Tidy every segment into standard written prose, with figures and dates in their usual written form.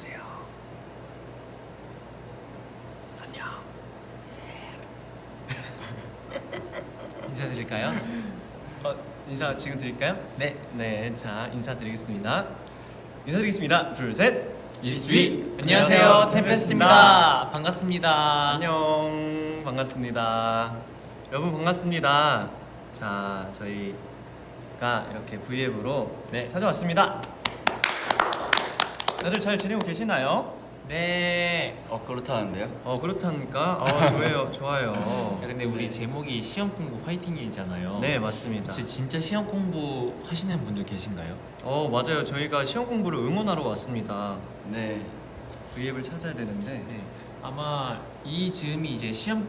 안녕하세요. 안녕. 인사드릴까요? 인사 지금 드릴까요? 네. 네, 자 인사드리겠습니다. 인사드리겠습니다. 둘, 셋. 이스트리 안녕하세요, 템페스트입니다. 반갑습니다. 안녕, 반갑습니다. 여러분 반갑습니다. 자, 저희가 이렇게 V앱으로 네. 찾아왔습니다. 다들 잘 지내고 계시나요? 네. 그렇다는데요? 그렇다니까. 좋아요, 좋아요. 야, 근데 우리 제목이 시험 공부 화이팅이잖아요. 네, 맞습니다. 혹시 진짜 시험 공부 하시는 분들 계신가요? 맞아요. 저희가 시험 공부를 응원하러 왔습니다. 네. V앱을 찾아야 되는데. 네. 아마 이 즈음이 이제 시험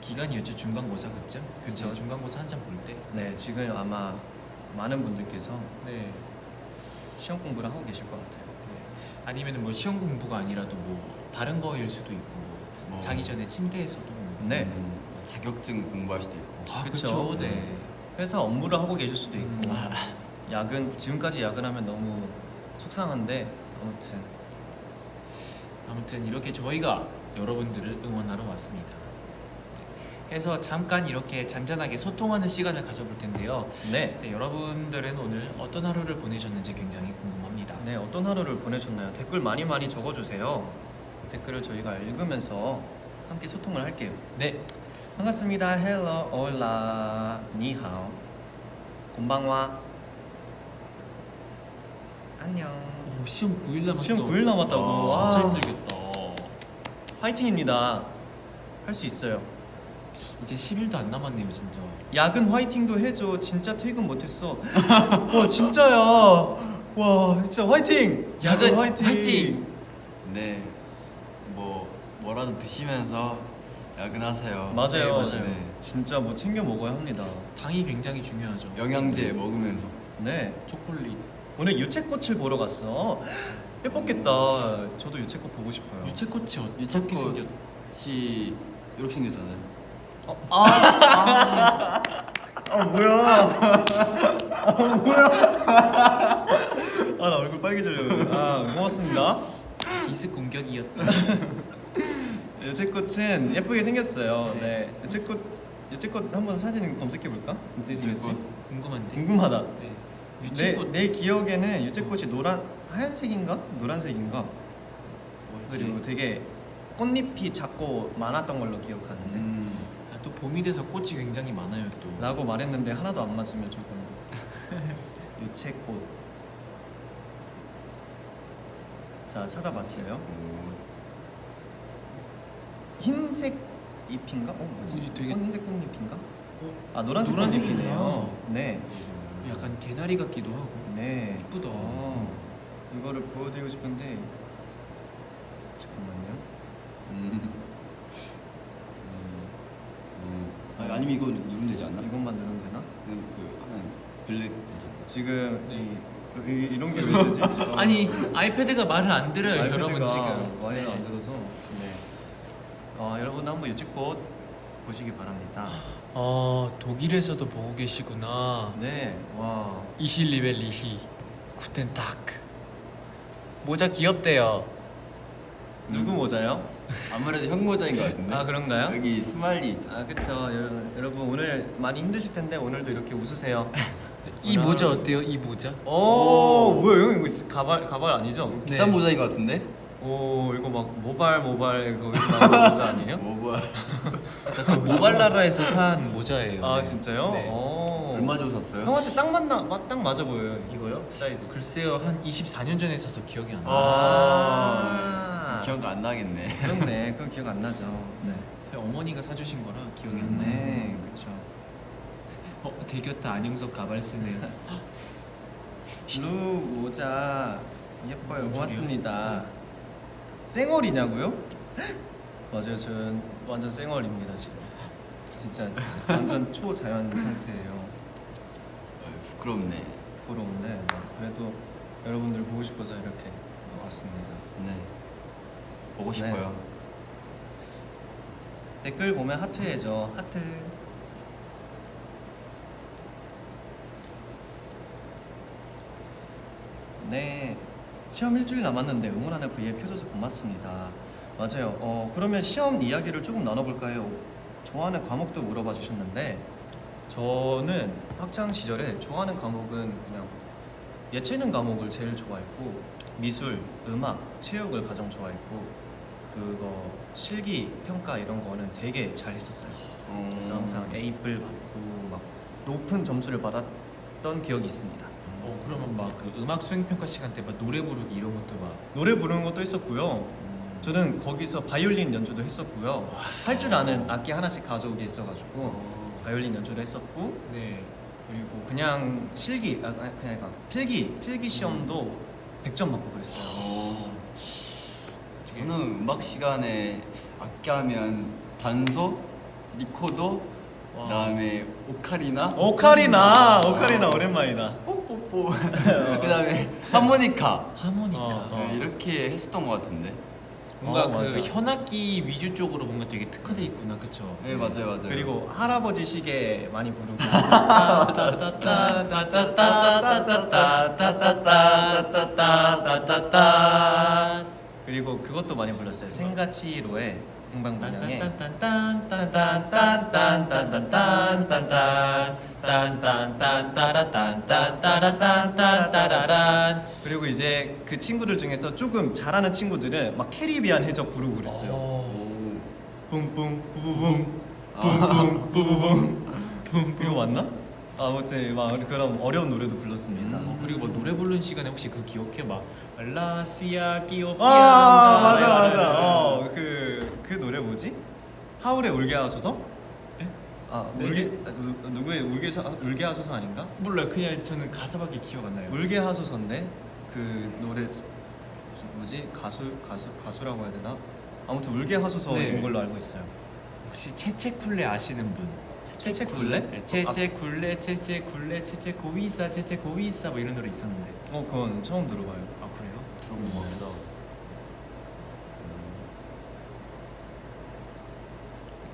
기간이었죠. 중간고사 그죠? 그쵸. 네, 중간고사 한참 볼 때. 네, 지금 아마 많은 분들께서 네. 시험 공부를 하고 계실 것 같아요. 아니면 뭐 시험 공부가 아니라도 뭐 다른 거일 수도 있고 뭐 자기 전에 침대에서도 뭐. 네. 자격증 공부할 수도 있고. 아, 그쵸. 그쵸. 네. 회사 업무를 하고 계실 수도 있고 아. 야근 지금까지 야근하면 너무 속상한데 아무튼 이렇게 저희가 여러분들을 응원하러 왔습니다. 그래서 잠깐 이렇게 잔잔하게 소통하는 시간을 가져볼 텐데요. 네, 네, 여러분들은 오늘 어떤 하루를 보내셨는지 굉장히 궁금합니다. 네 어떤 하루를 보내셨나요? 댓글 많이 적어주세요. 댓글을 저희가 읽으면서 함께 소통을 할게요. 네, 반갑습니다. Hello, hola, ni hao, 곤방와. 안녕. 오, 시험 9일 남았어. 시험 9일 남았다고. 와, 진짜 와. 힘들겠다. 화이팅입니다. 할 수 있어요. 이제 10일도 안 남았네요, 진짜. 야근 화이팅도 해줘. 진짜 퇴근 못했어. 와 진짜야. 와 진짜 화이팅. 야근 화이팅. 네. 뭐라도 드시면서 야근하세요. 맞아요. 네, 맞아요. 네. 진짜 뭐 챙겨 먹어야 합니다. 당이 굉장히 중요하죠. 영양제 먹으면서. 네. 초콜릿. 오늘 유채꽃을 보러 갔어. 예뻤겠다. 저도 유채꽃 보고 싶어요. 유채꽃이 어떻게 유채꽃. 생겼? 씨 이렇게 생겼잖아요. 뭐야? 나 얼굴 빨개져요. 고맙습니다. 기습 공격이었다. 유채꽃은 예쁘게 생겼어요. 네. 네. 유채꽃 한번 사진 검색해 볼까? 어떻게 생겼지? 궁금한데. 궁금하다. 네. 내 유채꽃. 기억에는 유채꽃이 하얀색인가? 노란색인가? 그리고 뭐지? 되게 꽃잎이 작고 많았던 걸로 기억하는데 아, 또 봄이 돼서 꽃이 굉장히 많아요 또. 라고 말했는데 하나도 안 맞으면 조금 유채꽃. 자 찾아봤어요. 흰색 잎인가? 뭐지? 되게- 흰색 꽃잎인가? 노란색 노란색이네요. 꽃잎이네요. 네. 약간 개나리 같기도 하고. 네. 이쁘다. 이거를 보여드리고 싶은데 잠깐만요. 아니면 이거 누르면 되지 않나? 이것만 누르면 되나? 그냥 블랙 되잖아. 지금 이런 게 왜 되지? 아니 아이패드가 말을 안 들어요 아이패드가 여러분 지금. 말을 네. 안 들어서. 네. 여러분 한번 유채꽃 보시기 바랍니다. 독일에서도 보고 계시구나. 네. 와. 이힐리벨 리히 구텐 타크. 모자 귀엽대요. 누구 모자요? 아무래도 형 모자인 것 같은데. 그런가요? 여기 스마일리 있잖아. 그쵸. 여러분 오늘 많이 힘드실 텐데 오늘도 이렇게 웃으세요. 이 모자 어때요? 이 모자? 뭐야 형 이거 가발 아니죠? 비싼 네. 모자인 것 같은데? 이거 막 모발 거기서 나오는 모자 아니에요? 뭐야? 그 모발라라에서 산 모자예요. 네. 진짜요? 네. 얼마 주고 샀어요? 형한테 딱 맞아 보여요. 이거요? 사이즈. 글쎄요 한 24년 전에 사서 기억이 안 나요. 기억 안 나겠네. 그렇네. 그건 기억 안 나죠. 네. 저희 어머니가 사주신 거라 기억이 안 나요. 네, 그렇죠. 들켰다 안영석 가발 쓰네요. 블루 모자 예뻐요. 뭔 고맙습니다. 쌩얼이냐고요? 맞아요. 전 완전 쌩얼입니다 지금. 진짜 완전 초자연 상태예요. 부끄럽네. 부끄러운데 그래도 여러분들 보고 싶어서 이렇게 왔습니다. 네. 보고 싶어요. 댓글 보면 하트해줘. 하트. 네. 시험 일주일 남았는데 응원하는 V에 켜줘서 고맙습니다. 맞아요. 그러면 시험 이야기를 조금 나눠볼까요? 좋아하는 과목도 물어봐 주셨는데 저는 학창 시절에 좋아하는 과목은 그냥 예체능 과목을 제일 좋아했고 미술, 음악, 체육을 가장 좋아했고 그거 실기 평가 이런 거는 되게 잘 했었어요. 그래서 항상 A뿔 받고 막 높은 점수를 받았던 기억이 있습니다. 그러면 막 그 음악 수행 평가 시간 때 막 노래 부르기 이런 것도 막 노래 부르는 것도 했었고요. 저는 거기서 바이올린 연주도 했었고요. 할 줄 아는 악기 하나씩 가져오게 있어가지고 바이올린 연주도 했었고 네. 그리고 그냥 실기 그냥 필기 시험도 100점 맞고 그랬어요. 저는 음악 시간에 악기 하면 단소, 리코더, 와. 그다음에 오카리나, 오카리나 오랜만이다. 뽀뽀뽀, 그다음에 하모니카. 하모니카. 네, 이렇게 했었던 것 같은데. 뭔가 그 맞아. 현악기 위주 쪽으로 뭔가 되게 특화돼 있구나, 그쵸? 네 맞아요. 그리고 할아버지 시계 많이 부르고 그리고 그것도 많이 불렀어요. 생가치로의 행방분양에 그리고 이제 그 친구들 중에서 조금 잘하는 친구들은 막 캐리비안 해적 부르고 그랬어요. 뿡뿡 뿌부붕 뿡뿡 뿌부붕 이거 맞나? 아무튼 막 그런 어려운 노래도 불렀습니다. 그리고 뭐 노래 부르는 시간에 혹시 그 기억해? 막 라시아 끼오피아 맞아. 그 노래 뭐지? 하울의 울게 하소서? 네. 누구의 울게 하소서 아닌가? 몰라요. 그냥 저는 가사밖에 기억 안 나요. 울게 하소서인데 그 노래 뭐지? 가수라고 해야 되나? 아무튼 울게 하소서인 네. 걸로 알고 있어요. 혹시 채채쿨레 아시는 분? 채채쿨레? 네, 채채쿨레 채채쿨레 채채고위사 채채고위사 뭐 이런 노래 있었는데. 그건 처음 들어봐요. 아 그래요? 들어본 것 같기도 하고.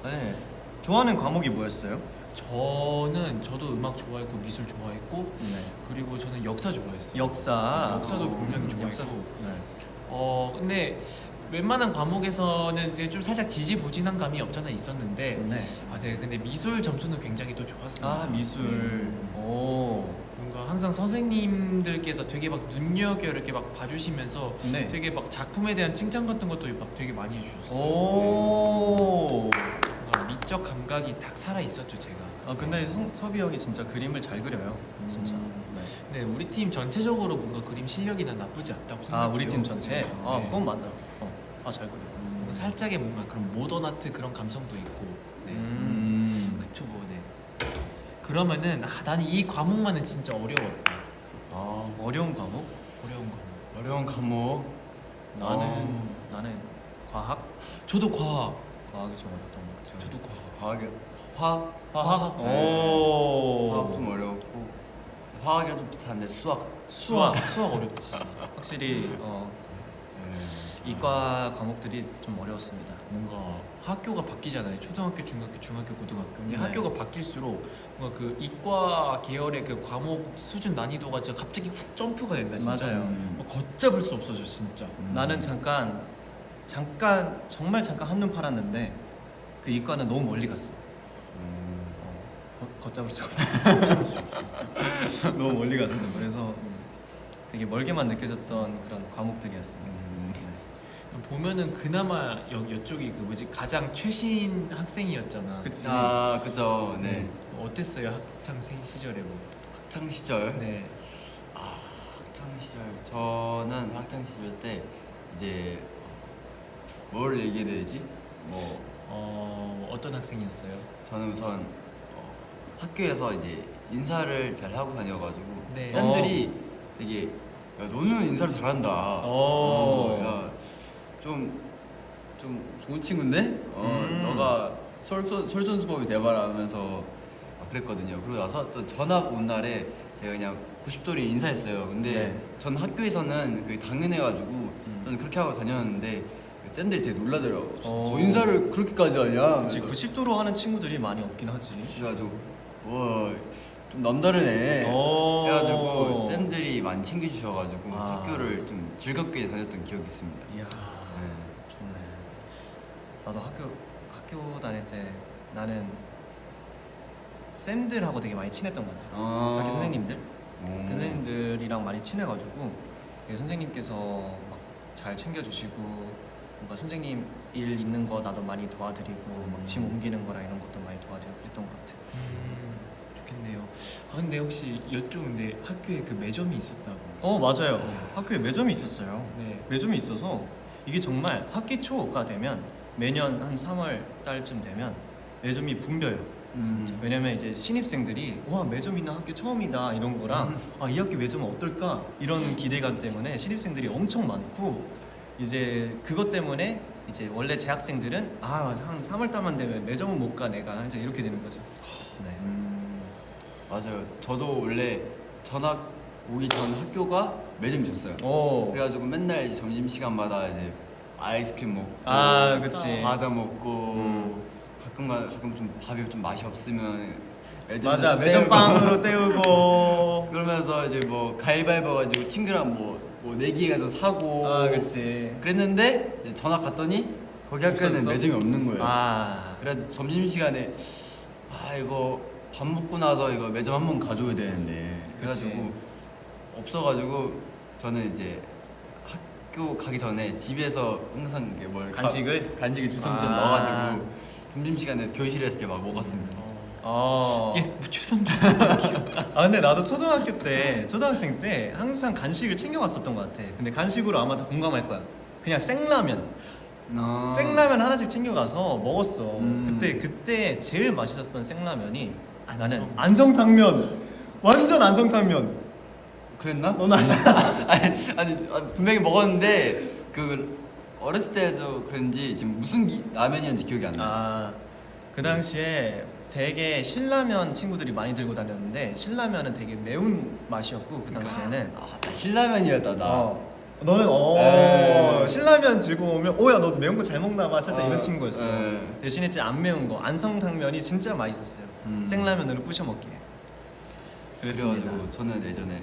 네. 좋아하는 과목이 뭐였어요? 저도 음악 좋아했고 미술 좋아했고 네. 그리고 저는 역사 좋아했어요. 역사도 굉장히 좋아했고. 네. 근데 웬만한 과목에서는 이제 좀 살짝 지지부진한 감이 없잖아 있었는데 네. 네. 근데 미술 점수는 굉장히 또 좋았습니다. 미술. 오. 뭔가 항상 선생님들께서 되게 막 눈여겨 이렇게 막 봐주시면서 네. 되게 막 작품에 대한 칭찬 같은 것도 막 되게 많이 해주셨어요. 오. 뭔가 미적 감각이 딱 살아 있었죠 제가. 근데 섭이 형이 진짜 그림을 잘 그려요. 진짜. 네. 네 우리 팀 전체적으로 뭔가 그림 실력이 난 나쁘지 않다고 생각해요. 우리 팀 전체. 네. 그건 맞아. 다 잘 그려. 뭔가 살짝의 뭔가 그런 모던 아트 그런 감성도 있고. 네. 그쵸 뭐 네. 그러면은 나는 이 과목만은 진짜 어려웠다. 어려운 과목? 어려운 과목. 어려운 과목. 나는 과학? 저도 과학. 과학이 좀 어렵던 것 같아요. 저도 과학. 과학이 화학 화학? 네. 오. 화학 좀 어려웠고 화학이랑 좀 비슷한데 수학 어렵지. 확실히 이과 과목들이 좀 어려웠습니다. 뭔가 학교가 바뀌잖아요. 초등학교, 중학교, 고등학교. 근데 네. 학교가 바뀔수록 뭔가 그 이과 계열의 그 과목 수준 난이도가 진짜 갑자기 훅 점프가 된다 진짜. 맞아요. 뭐 걷잡을 수 없어져 진짜. 나는 잠깐 정말 잠깐 한눈 팔았는데 그 이과는 너무 멀리 갔어. 걷잡을 수가 없었어. 걷잡을 수 없어. 너무 멀리 갔어. 그래서 되게 멀게만 느껴졌던 그런 과목들이었습니다. 보면은 그나마 이쪽이 그 뭐지 가장 최신 학생이었잖아. 그치. 그죠. 네. 어땠어요 학창 시절에 뭐? 학창 시절. 네. 학창 시절. 저는 학창 시절 때 이제 뭘 얘기해야 되지? 어떤 학생이었어요? 저는 우선 학교에서 이제 인사를 잘 하고 다녀가지고 네. 쌤들이 되게 야, 너는 인사를 잘한다. 야, 좀 좋은 친구인데? 너가 솔선수범이 돼봐라면서 그랬거든요. 그러고 나서 또 전학 온 날에 제가 그냥 90도로 인사했어요. 근데 네. 전 학교에서는 그게 당연해가지고 저는 그렇게 하고 다녔는데 쌤들이 되게 놀라더라고요. 저 인사를 그렇게까지 하냐? 그치. 90도로 하는 친구들이 많이 없긴 하지. 그래가지고 와, 좀 남다르네. 오. 그래가지고 쌤들이 많이 많이 챙겨주셔가지고 아. 학교를 좀 즐겁게 다녔던 기억이 있습니다. 이야, 네. 좋네. 나도 학교 다닐 때 나는 쌤들하고 되게 많이 친했던 것 같아. 학교 선생님들, 그 선생님들이랑 많이 친해가지고 되게 선생님께서 막 잘 챙겨주시고 뭔가 선생님 일 있는 거 나도 많이 도와드리고 막 짐 옮기는 거랑 이런 것도 많이 도와드리고 그랬던 것 같아. 좋겠네요. 아 근데 혹시 여쭤본데 학교에 그 매점이 있었다고? 맞아요. 네. 학교에 매점이 있었어요. 네. 매점이 있어서 이게 정말 학기 초가 되면 매년 한 3월 달쯤 되면 매점이 붐벼요. 왜냐면 이제 신입생들이 와 매점 있는 학교 처음이다 이런 거랑 아 이 학교 매점은 어떨까 이런 기대감 때문에 신입생들이 엄청 많고 이제 그것 때문에 이제 원래 재학생들은 아 한 3월 달만 되면 매점은 못 가 내가 이제 이렇게 되는 거죠. 네. 맞아요. 저도 원래 전학 오기 전 학교가 매점이 있었어요. 오. 그래가지고 맨날 이제 점심 시간마다 이제 아이스크림 먹고, 아 그치. 과자 먹고, 가끔 좀 밥이 좀 맛이 없으면 매점에서 맞아 좀 매점빵으로 때우고. 그러면서 이제 뭐 가위바위보 가지고 친구랑 뭐 내기해가지고 사고. 아 그치. 그랬는데 이제 전학 갔더니 거기 학교에는 없었어? 매점이 없는 거예요. 아. 그래서 점심 시간에 아 이거 밥 먹고 나서 이거 매점 한번 가줘야 되는데 그래가지고 그치. 없어가지고 저는 이제 학교 가기 전에 집에서 항상 이게 간식을 주섬주섬 아. 넣어가지고 점심 시간에 교실에서 이렇게 막 먹었습니다. 이게 주섬주섬 귀엽다. 아 근데 나도 초등학생 때 항상 간식을 챙겨갔었던 것 같아. 근데 간식으로 아마 다 공감할 거야. 그냥 생라면 하나씩 챙겨가서 먹었어. 그때 제일 맛있었던 생라면이 나는 안성탕면. 완전 안성탕면. 그랬나? 너는 아니야? 아니 분명히 먹었는데 그 어렸을 때도 그런지 지금 무슨 라면이었는지 기억이 안 나. 그 당시에 되게 신라면 친구들이 많이 들고 다녔는데 신라면은 되게 매운 맛이었고 그 당시에는 나 신라면이었다 나. 너는 에이. 신라면 들고 오면 오야 너 매운 거 잘 먹나 봐 살짝 이런 친구였어. 에이. 대신에 진짜 안 매운 거 안성탕면이 진짜 맛있었어요. 생라면으로 부셔 먹기에. 그랬습니다. 그래가지고 저는 예전에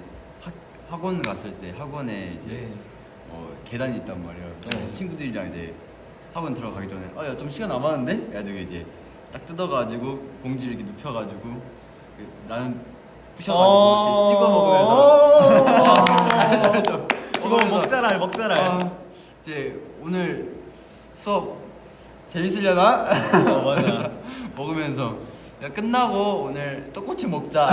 학원 갔을 때 학원에 이제 네. 계단이 있단 말이에요. 그래서 친구들이랑 이제 학원 들어가기 전에 야 좀 시간 남았는데? 그래가지고 이제 딱 뜯어가지고 봉지 이렇게 눕혀가지고 나는 부셔가지고 이렇게 찍어 먹으면서 먹자랄. 이제 오늘 수업 재밌으려나? 맞아. 먹으면서 야 끝나고 오늘 떡꼬치 먹자.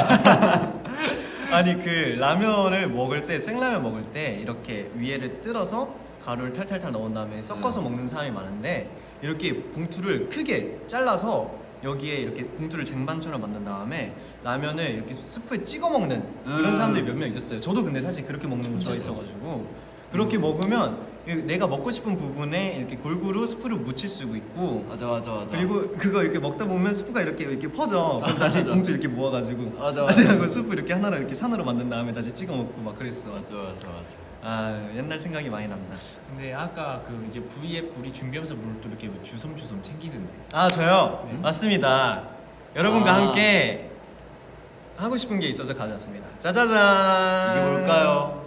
아니 그 라면을 먹을 때 생라면 먹을 때 이렇게 위에를 뜯어서 가루를 탈탈탈 넣은 다음에 섞어서 먹는 사람이 많은데 이렇게 봉투를 크게 잘라서 여기에 이렇게 봉투를 쟁반처럼 만든 다음에 라면을 이렇게 스프에 찍어 먹는 그런 사람들이 몇 명 있었어요. 저도 근데 사실 그렇게 먹는 거 좋아했어가지고 그렇게 먹으면 내가 먹고 싶은 부분에 이렇게 골고루 스프를 묻힐 수도 있고 맞아. 그리고 그거 이렇게 먹다 보면 스프가 이렇게 퍼져. 그럼 다시 맞아. 봉투 이렇게 모아가지고 맞아. 하고 스프 이렇게 하나로 이렇게 산으로 만든 다음에 다시 찍어 먹고 막 그랬어. 맞아. 아 옛날 생각이 많이 납니다. 근데 아까 그 이제 V앱 우리 준비하면서 뭘 또 이렇게 주섬주섬 챙기는데. 아 저요? 네? 맞습니다. 여러분과 아. 함께 하고 싶은 게 있어서 가져왔습니다. 짜자잔. 이게 뭘까요?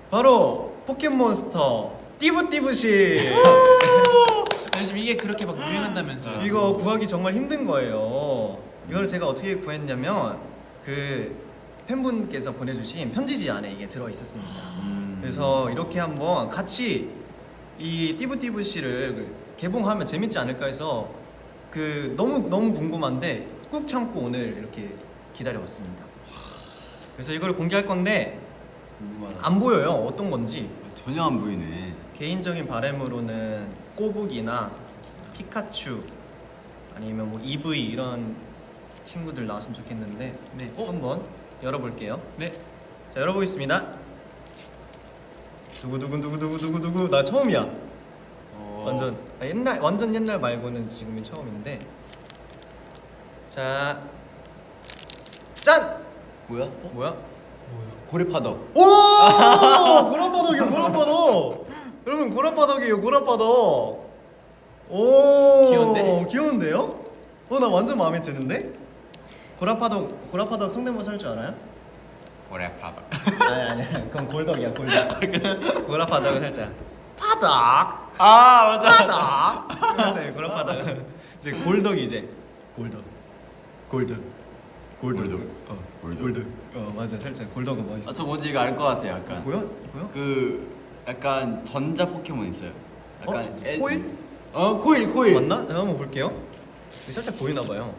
바로 포켓몬스터 띠부띠부시. 요즘 이게 그렇게 막 유행한다면서요. 이거 구하기 정말 힘든 거예요. 이걸 제가 어떻게 구했냐면 그 팬분께서 보내주신 편지지 안에 이게 들어 있었습니다. 그래서 이렇게 한번 같이 이 띠부띠부시를 개봉하면 재밌지 않을까 해서 그 너무 궁금한데 꾹 참고 오늘 이렇게 기다려왔습니다. 그래서 이걸 공개할 건데 궁금하다. 안 보여요. 어떤 건지. 전혀 안 보이네. 개인적인 바람으로는 꼬북이나 피카츄 아니면 뭐 EV 이런 친구들 나왔으면 좋겠는데 네. 한번 열어볼게요. 네. 자 열어보겠습니다. 두구두구두구두구두구 나 처음이야. 완전 옛날 말고는 지금이 처음인데 자 짠! 뭐야? 뭐야? 고래파덕. 오! 고라파덕이요. 여러분 고라파덕이에요. 고라파덕. 오! 귀여운데? 귀여운데요? 나 완전 마음에 드는데? 고라파덕 성대모사 할 줄 알아요? 고래파덕. 아니 그건 골덕이야 골덕. 고라파덕은 살짝 파덕. 아 맞아. 파덕. 살짝 고라파덕. 이제 골덕이 이제 골덕. 골덕. 골덕. 맞아 살짝 골덕은 멋있어. 저 뭔지 이거 알 것 같아 약간. 보여? 그 약간 전자 포켓몬 있어요. 약간 코일? 코일. 맞나? 내가 한번 볼게요. 살짝 보이나 봐요.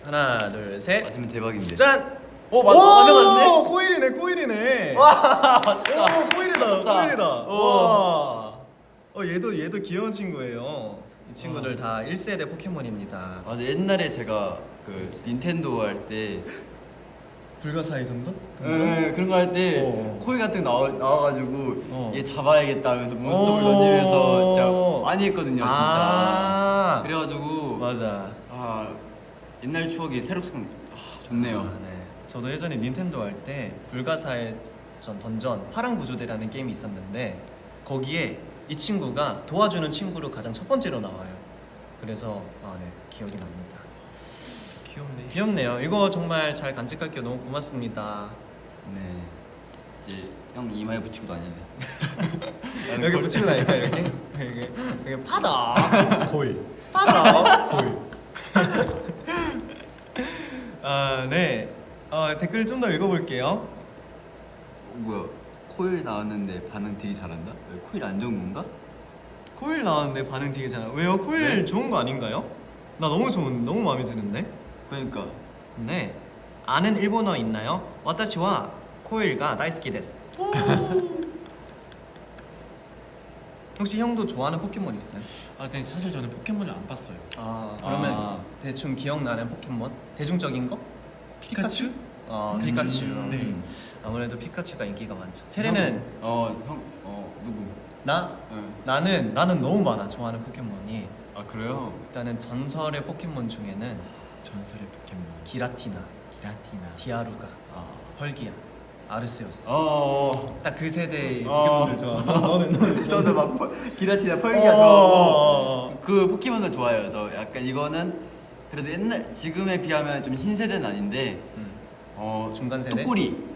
하나, 둘, 셋. 맞으면 대박인데. 짠! 맞네. 코일이네. 와 맞다. 오, 코일이다. 맞다. 코일이다. 와. 와. 얘도 귀여운 친구예요. 이 친구들 다 1세대 포켓몬입니다. 맞아 옛날에 제가 그 닌텐도 할 때 불가사의 정도? 그런 거 할 때 어. 코일 같은 거 나와가지고 어. 얘 잡아야겠다 하면서 몬스터볼 오. 던지면서 진짜 많이 했거든요 진짜. 아. 그래가지고 맞아. 옛날 추억이 새록새록 좋네요. 네. 저도 예전에 닌텐도 할 때 불가사의 던전 파란 구조대라는 게임이 있었는데 거기에 이 친구가 도와주는 친구로 가장 첫 번째로 나와요. 그래서 네 기억이 납니다. 귀엽네요. 이거 정말 잘 간직할게요. 너무 고맙습니다. 네. 이제 형 이마에 붙이고 다녀야 여기 붙이고 다니까 이렇게 여기 파다 고일 파다 고일. 네. 댓글 좀 더 읽어볼게요. 뭐야 코일 나왔는데 반응 되게 잘한다? 왜 코일 안 좋은 건가? 코일 나왔는데 반응 되게 잘하. 왜요? 코일 네? 좋은 거 아닌가요? 나 너무 마음에 드는데. 그러니까 네. 아는 일본어 있나요? 와타시와 코일가 다이스키 데스. 혹시 형도 좋아하는 포켓몬 있어요? 근데 사실 저는 포켓몬을 안 봤어요. 그러면 대충 기억나는 포켓몬? 대중적인 거? 피카츄? 피카츄. 네. 아무래도 피카츄가 인기가 많죠. 체리는 누구? 나? 응. 나는 너무 많아 좋아하는 포켓몬이. 그래요? 일단은 전설의 포켓몬 중에는 전설의 포켓몬 기라티나, 기라티나. 디아루가, 펄기아, 아르세우스. 딱 그 세대의 어. 포켓몬들 좋아. 너는 저도 막 기라티나 어. 펄기가 좋아하고 그 포켓몬을 좋아해요. 저 약간 이거는 그래도 옛날 지금에 비하면 좀 신세대는 아닌데 중간 세대? 뚜꾸리?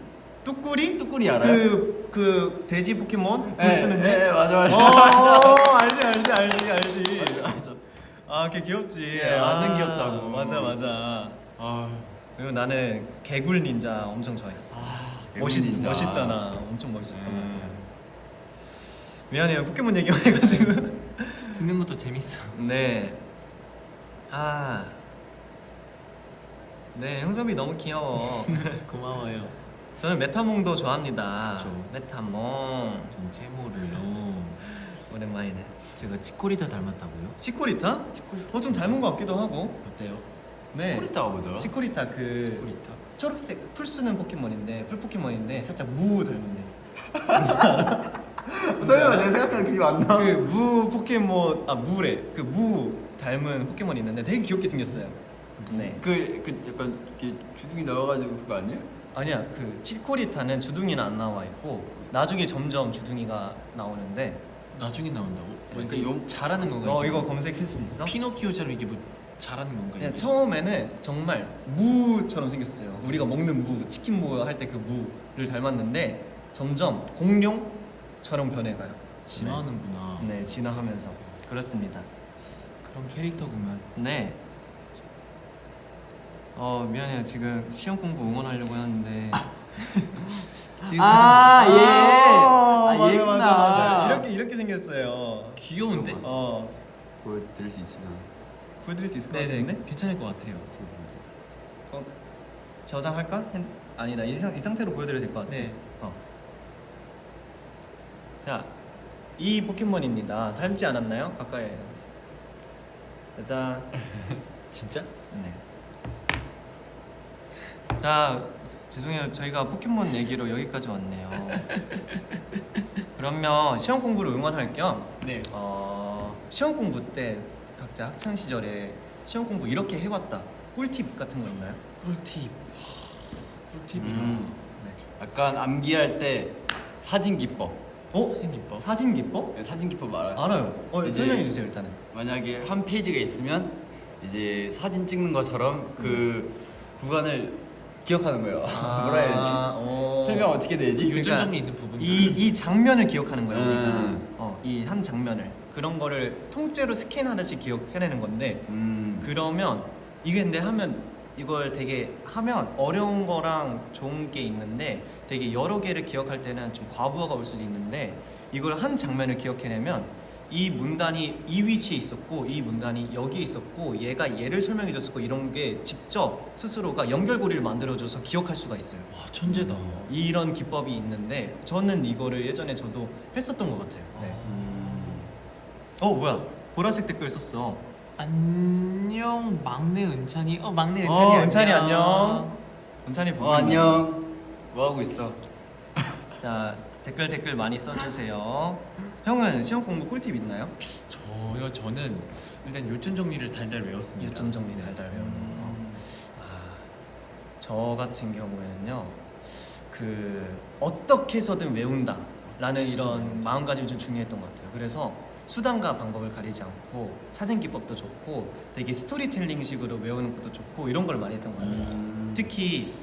뚜꾸리 알아요? 그 돼지 포켓몬? 불 네, 쓰는 네, 애? 맞아. 알지. 맞아. 걔 귀엽지. 네, 완전 귀엽다고. 맞아. 그리고 나는 개굴 닌자 엄청 좋아했었어. 개굴 닌자. 멋있잖아. 엄청 멋있었던 것 같아요. 미안해요. 포켓몬 얘기만 해가지고. 듣는 것도 재밌어. 네. 네, 형섭이 너무 귀여워. 고마워요. 저는 메타몽도 좋아합니다. 그쵸. 메타몽. 전 채모를요. 오랜만이네. 제가 치코리타 닮았다고요? 치코리타? 좀 닮은 것 같기도 하고. 어때요? 네. 치코리타가 뭐더라? 치코리타 치코리타. 초록색 풀 쓰는 포켓몬인데 풀 포켓몬인데 살짝 무 닮은데. 설마 내 생각하는 그게 맞나? 그 무 포켓몬 무래. 그 무 닮은 포켓몬이 있는데 되게 귀엽게 생겼어요. 네. 그 약간 이렇게 주둥이 넣어가지고 그거 아니야? 아니야. 그 치코리타는 주둥이는 안 나와 있고 나중에 점점 주둥이가 나오는데. 나중에 나온다고? 그러니까 그러니까 잘하는 건가요? 이거 검색할 수 있어? 피노키오처럼 이게 뭐 잘하는 건가요? 그냥 이게? 처음에는 정말 무처럼 생겼어요. 우리가 먹는 무, 치킨 무 할 때 그 무를 닮았는데 점점 공룡처럼 변해가요. 진화하는구나. 네, 진화하면서 그렇습니다. 그런 캐릭터구만. 네. 미안해요. 지금 시험 공부 응원하려고 하는데 지금 얘구나. 맞아. 이렇게 생겼어요. 귀여운데? 보여드릴 수 있으면 보여드릴 수 있을 것 네네. 같은데? 괜찮을 것 같아요. 저장할까? 아니다. 이 상태로 보여드려도 될 것 같아. 네. 자, 이 포켓몬입니다. 닮지 않았나요? 가까이. 짜잔. 진짜? 네. 자, 죄송해요. 저희가 포켓몬 얘기로 여기까지 왔네요. 그러면 시험 공부를 응원할 겸 네. 시험 공부 때 각자 학창 시절에 시험 공부 이렇게 해왔다. 꿀팁 같은 거 있나요? 꿀팁. 꿀팁이랑 네. 약간 암기할 때 사진 기법. 사진 기법. 사진 기법? 사진 기법 알아요? 알아요. 이제- 설명해 주세요 일단은. 만약에 한 페이지가 있으면 이제 사진 찍는 것처럼 그 구간을 기억하는 거예요. 아, 뭐라 해야 되지? 설명 어떻게 되지? 요점 그러니까 정리 있는 부분. 이 장면을 기억하는 거예요. 우리가 음. 이 한 장면을 그런 거를 통째로 스캔하듯이 기억해내는 건데 그러면 이게 근데 하면 이걸 되게 하면 어려운 거랑 좋은 게 있는데 되게 여러 개를 기억할 때는 좀 과부하가 올 수도 있는데 이걸 한 장면을 기억해내면 이 문단이 이 위치에 있었고 이 문단이 여기에 있었고 얘가 얘를 설명해 줬었고 이런 게 직접 스스로가 연결고리를 만들어줘서 기억할 수가 있어요. 와, 천재다. 이런 기법이 있는데 저는 이거를 예전에 저도 했었던 것 같아요. 네. 뭐야 보라색 댓글 썼어. 안녕 막내 은찬이. 막내 은찬이. 은찬이 안녕. 은찬이 보고 있나요? 안녕. 뭐 하고 있어? 자 댓글 많이 써주세요. 형은 시험 공부 꿀팁 있나요? 저는 일단 요점 정리를 달달 외웠습니다. 요점 정리 달달 외우는 거. 저 같은 경우에는요 그 어떻게 해서든 외운다라는 이런 마음가짐이 좀 중요했던 것 같아요. 그래서 수단과 방법을 가리지 않고 사진 기법도 좋고 되게 스토리텔링식으로 외우는 것도 좋고 이런 걸 많이 했던 것 같아요. 특히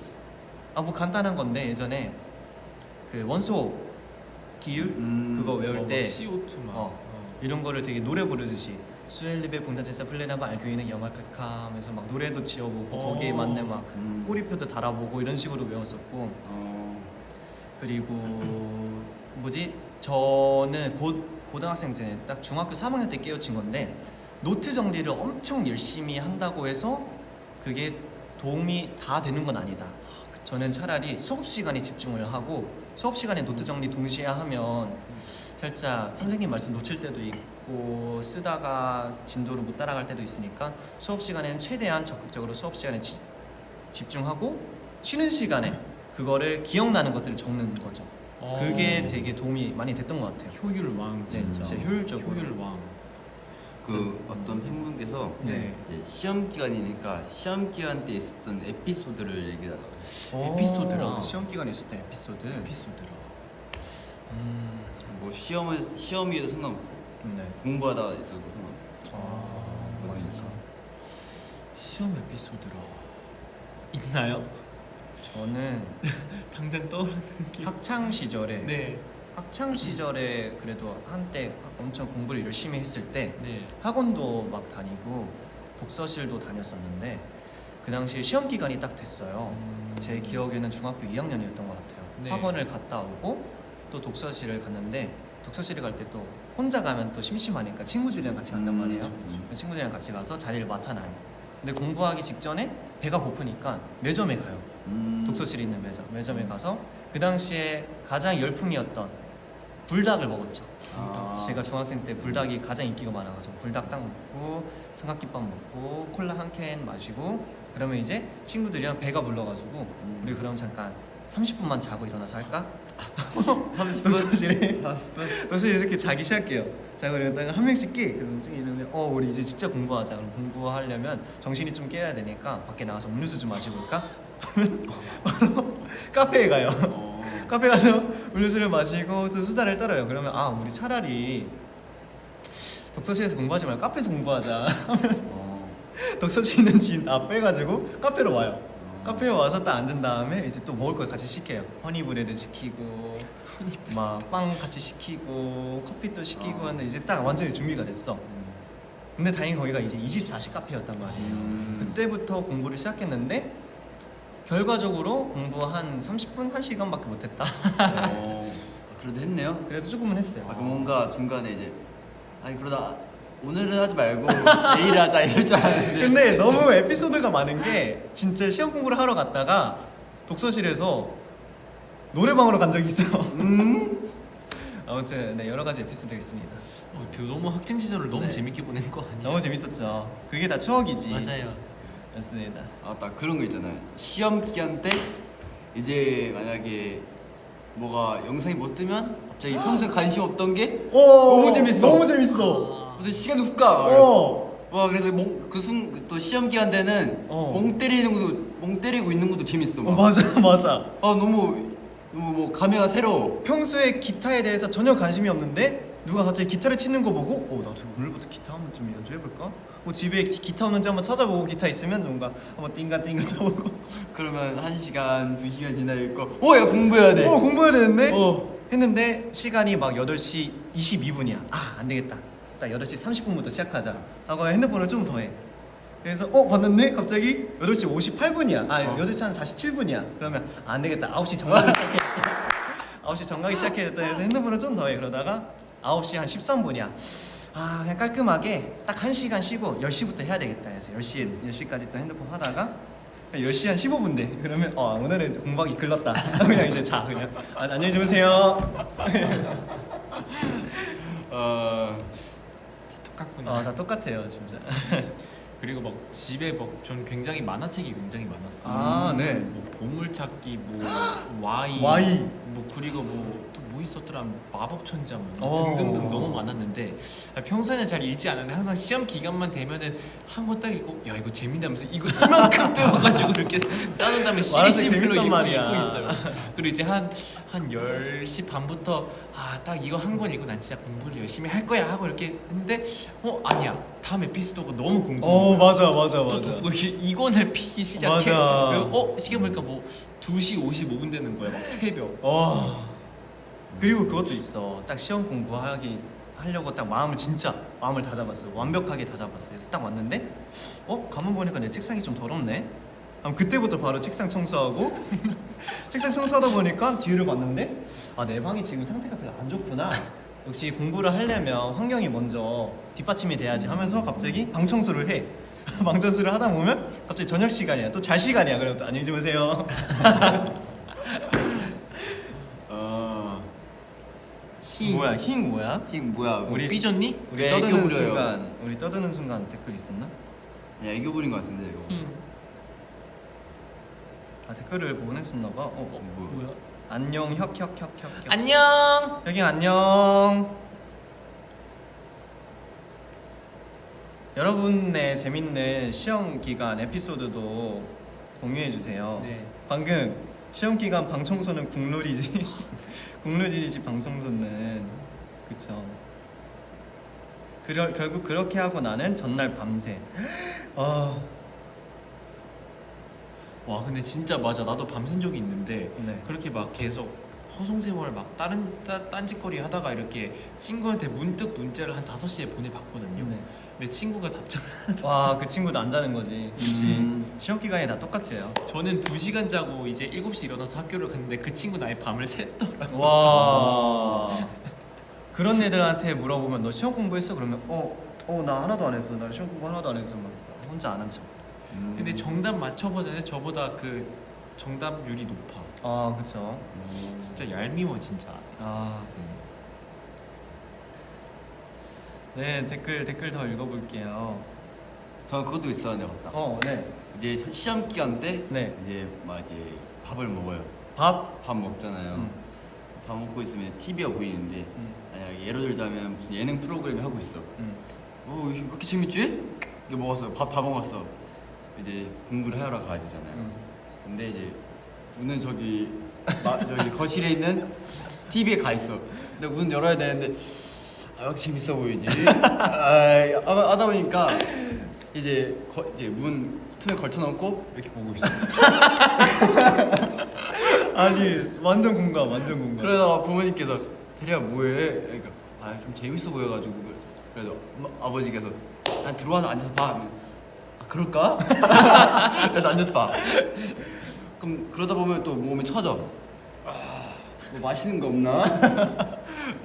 뭐 간단한 건데 예전에 그 원소 기율 그거 외울 때 CO2 막. 이런 거를 되게 노래 부르듯이 수엘리베 분자체사 플레나바 알교이는 영악할까 하면서 막 노래도 지어보고 거기에 맞는 막 꼬리표도 달아보고 이런 식으로 외웠었고 그리고 뭐지 저는 고등학생 때 딱 중학교 3학년 때 깨우친 건데 노트 정리를 엄청 열심히 한다고 해서 그게 도움이 다 되는 건 아니다. 저는 차라리 수업 시간에 집중을 하고 수업 시간에 노트 정리 동시에 하면 살짝 선생님 말씀 놓칠 때도 있고 쓰다가 진도를 못 따라갈 때도 있으니까 수업 시간에는 최대한 적극적으로 수업 시간에 집중하고 쉬는 시간에 그거를 기억나는 것들을 적는 거죠. 그게 되게 도움이 많이 됐던 것 같아요. 효율 왕 진짜. 진짜 효율적으로. 효율 왕. 그 어떤 팬분께서 네. 이제 시험 기간이니까 시험 기간 때 있었던 에피소드를 얘기하더라고요. 에피소드라. 시험 기간에 있었던 에피소드. 에피소드라. 뭐 시험이어도 상관없고 네. 공부하다 있어도 상관없고. 뭐가 있을까? 시험 에피소드라. 있나요? 저는 당장 떠오르는 게. 학창 시절에 네. 학창 시절에 그래도 한때 엄청 공부를 열심히 했을 때 네. 학원도 막 다니고 독서실도 다녔었는데 그 당시에 시험 기간이 딱 됐어요. 제 기억에는 중학교 2학년이었던 것 같아요. 네. 학원을 갔다 오고 또 독서실을 갔는데 독서실에 갈 때 또 혼자 가면 또 심심하니까 친구들이랑 같이 간단 말이에요. 친구들이랑 같이 가서 자리를 맡아놔요. 근데 공부하기 직전에 배가 고프니까 매점에 가요. 독서실에 있는 매점에 가서 그 당시에 가장 열풍이었던 불닭을 먹었죠. 제가 중학생 때 불닭이 가장 인기가 많아가지고 불닭 딱 먹고 삼각김밥 먹고 콜라 한 캔 마시고 그러면 이제 친구들이랑 배가 불러가지고 우리 그럼 잠깐 30분만 자고 일어나서 할까? 30분? 독서실에 이렇게 자기 시작해요. 자고 이러다가 한 명씩 깨. 그럼 이러면 우리 이제 진짜 공부하자. 그럼 공부하려면 정신이 좀 깨야 되니까 밖에 나가서 음료수 좀 마시고 올까? 하면 바로 카페에 가요. 카페 가서 음료수를 마시고 또 수다를 떨어요. 그러면 우리 차라리 독서실에서 공부하지 말고 카페에서 공부하자 하면 독서실 있는 지인 다 빼가지고 카페로 와요. 카페에 와서 딱 앉은 다음에 이제 또 먹을 걸 같이 시켜요. 허니브레드 시키고 막 빵 같이 시키고 커피도 시키고 하는데 이제 딱 완전히 준비가 됐어. 근데 다행히 거기가 이제 24시 카페였단 말이에요. 그때부터 공부를 시작했는데 결과적으로 공부 한 30분, 1시간밖에 못했다. 그래도 했네요. 그래도 조금은 했어요. 그럼 뭔가 중간에 이제 그러다 오늘은 하지 말고 내일 하자 이럴 줄 알았는데. 근데 너무 에피소드가 많은 게 진짜 시험 공부를 하러 갔다가 독서실에서 노래방으로 간 적이 있어. 아무튼 네, 여러 가지 에피소드가 있습니다. 너무 학창 시절을 너무 네. 재밌게 보낸 거 아니에요? 너무 재밌었죠. 그게 다 추억이지. 맞아요. 맞습니다. 딱 그런 거 있잖아요. 시험 기간 때 이제 만약에 뭐가 영상이 못 뜨면 갑자기 평소에 관심 없던 게 너무 재밌어. 너무 재밌어. 무슨 시간이 훅 가. 와 그래서 또 시험 기간 때는 멍 때리고 있는 것도 재밌어. 막. 맞아. 너무 뭐 감회가 새로워. 평소에 기타에 대해서 전혀 관심이 없는데 누가 갑자기 기타를 치는 거 보고 나도 오늘부터 기타 한번 좀 연주해볼까? 집에 기타 없는지 한번 찾아보고 기타 있으면 뭔가 한번 띵가띵가 쳐보고 그러면 1시간, 2시간 지나 있고 야 공부해야 돼. 공부해야 되는데 했는데 시간이 막 8시 22분이야. 안 되겠다. 딱 8시 30분부터 시작하자 하고 핸드폰을 좀 더 해. 그래서 봤는데 갑자기 8시 58분이야. 8시 한 47분이야. 그러면 안 되겠다. 9시 정각이 시작해. 9시 정각이 시작해야겠다 해서 핸드폰을 좀 더 해. 그러다가 9시 한 13분이야. 그냥 깔끔하게 딱 1시간 쉬고 10시부터 해야 되겠다 해서 10시까지 또 핸드폰 하다가 10시 한 15분 돼. 그러면 오늘은 공부하기 글렀다. 그냥 이제 자 그냥 안녕히 주무세요. 똑같구나. 다 똑같아요 진짜. 그리고 막 집에 막 전 굉장히 만화책이 굉장히 많았어요. 네. 뭐 보물찾기, 뭐 와이, 뭐 그리고 뭐 또 뭐 있었더라, 마법 천자 뭐 등등등 너무 많았는데 평소에는 잘 읽지 않았는데 항상 시험 기간만 되면은 한 권 딱 읽고 야 이거 재밌다면서 이거 이만큼 빼와가지고 이렇게 쌓은 다음에 시리즈별로 읽고 있어요. 그리고 이제 한 10시 반부터 딱 이거 한 권 읽고 난 진짜 공부를 열심히 할 거야 하고 이렇게 했는데 아니야 다음 에피소드가 너무 궁금해. 맞아. 또 이 권을 피기 시작해. 맞아. 그리고 시계 보니까 뭐 2시 55분 되는 거야 막 새벽. 그리고 그것도 있어. 딱 시험 공부하려고 딱 마음을 다 잡았어. 완벽하게 다 잡았어. 그래서 딱 왔는데 가만 보니까 내 책상이 좀 더럽네. 그때부터 바로 책상 청소하고 책상 청소하다 보니까 뒤를 봤는데 내 방이 지금 상태가 별로 안 좋구나. 역시 공부를 하려면 환경이 먼저 뒷받침이 돼야지 하면서 갑자기 방 청소를 해. 방 청소를 하다 보면 갑자기 저녁 시간이야. 또 잘 시간이야. 그럼 또 안녕히 주무세요. 힝 뭐야? 우리 삐졌니? 우리 떠드는 순간 댓글 있었나? 애교 부린 거 같은데 이거. 댓글을 보냈었나 봐. 뭐야? 안녕 혁혁혁혁혁. 안녕. 여기 안녕. 여러분의 재밌는 시험 기간 에피소드도 공유해 주세요. 네. 방금 시험 기간 방 청소는 국룰이지. 국룰이지 방 청소는 그쵸. 결국 그렇게 하고 나는 전날 밤새. 와 근데 진짜 맞아. 나도 밤샌 적이 있는데 네. 그렇게 막 계속 허송세월 막 다른 딴짓거리 하다가 이렇게 친구한테 문득 문자를 한 5시에 보내봤거든요. 네. 근데 친구가 답장을 그 친구도 안 자는 거지. 그치. 시험 기간이 다 똑같아요. 저는 2시간 자고 이제 7시 일어나서 학교를 갔는데 그 친구는 아예 밤을 샜더라고요. 와. 그런 애들한테 물어보면 너 시험 공부했어? 그러면 나 하나도 안 했어. 나 시험 공부 하나도 안 했어. 막 혼자 안 한 척. 근데 정답 맞춰보자니 저보다 그 정답률이 높아. 그쵸. 진짜 얄미워 진짜. 네, 댓글 더 읽어볼게요. 저는 그것도 있었는데 맞다. 네. 이제 시험 기간 때 네. 이제 밥을 먹어요. 밥 먹잖아요. 밥 먹고 있으면 TV가 보이는데 만약에 예를 들자면 무슨 예능 프로그램이 하고 있어. 왜 이렇게 재밌지? 이거 먹었어. 밥 다 먹었어. 이제 공부를 하러 가야 되잖아요. 근데 이제 문은 저기 거실에 있는 TV에 가 있어. 근데 문 열어야 되는데 이렇게 재밌어 보이지? 하다 보니까 이제 문 틈에 걸쳐놓고 이렇게 보고 있어. 아니 완전 공감. 그러다가 부모님께서 대리야 뭐해? 그러니까 좀 재밌어 보여가지고 그래서 아버지께서 들어와서 앉아서 봐. 하면, 그럴까? 그래서 앉아서 봐. 그럼 그러다 보면 또 몸이 처져. 뭐 맛있는 거 없나?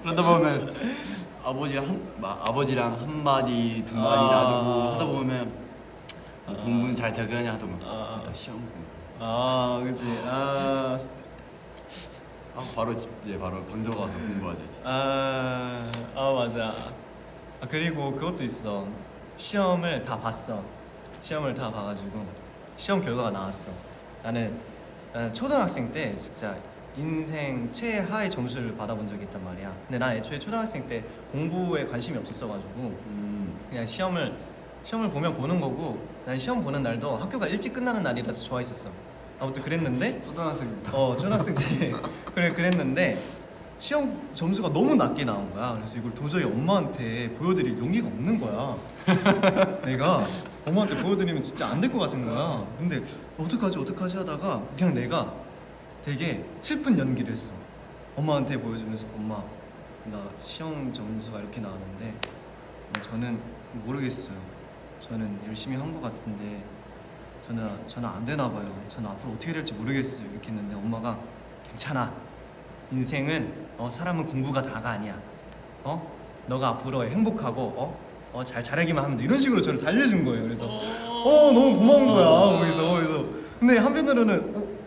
그러다 보면 아버지랑 한 마디 두 마디 놔두고 하다 보면 공부는 잘 되겠냐 하다 보면 나 시험 공부. 그치. 바로 방 들어가서 공부해야 되지. 맞아. 그리고 그것도 있어. 시험을 다 봤어. 시험을 다 봐가지고 시험 결과가 나왔어. 나는 초등학생 때 진짜 인생 최하의 점수를 받아본 적이 있단 말이야. 근데 난 애초에 초등학생 때 공부에 관심이 없었어가지고 그냥 시험을 보면 보는 거고, 난 시험 보는 날도 학교가 일찍 끝나는 날이라서 좋아했었어. 아무튼 그랬는데 초등학생 초등학생 때 그랬는데 시험 점수가 너무 낮게 나온 거야. 그래서 이걸 도저히 엄마한테 보여드릴 용기가 없는 거야. 내가 엄마한테 보여드리면 진짜 안 될 것 같은 거야. 근데 어떡하지 하다가 그냥 내가 되게 슬픈 연기를 했어. 엄마한테 보여주면서 엄마 나 시험 점수가 이렇게 나왔는데 저는 모르겠어요. 저는 열심히 한 것 같은데 저는 안 되나 봐요. 저는 앞으로 어떻게 될지 모르겠어요. 이렇게 했는데 엄마가 괜찮아. 인생은 사람은 공부가 다가 아니야. 너가 앞으로 행복하고 잘 자라기만 하면 돼. 이런 식으로 저를 달래준 거예요. 그래서 너무 고마운 거야. 그래서 근데 한편으로는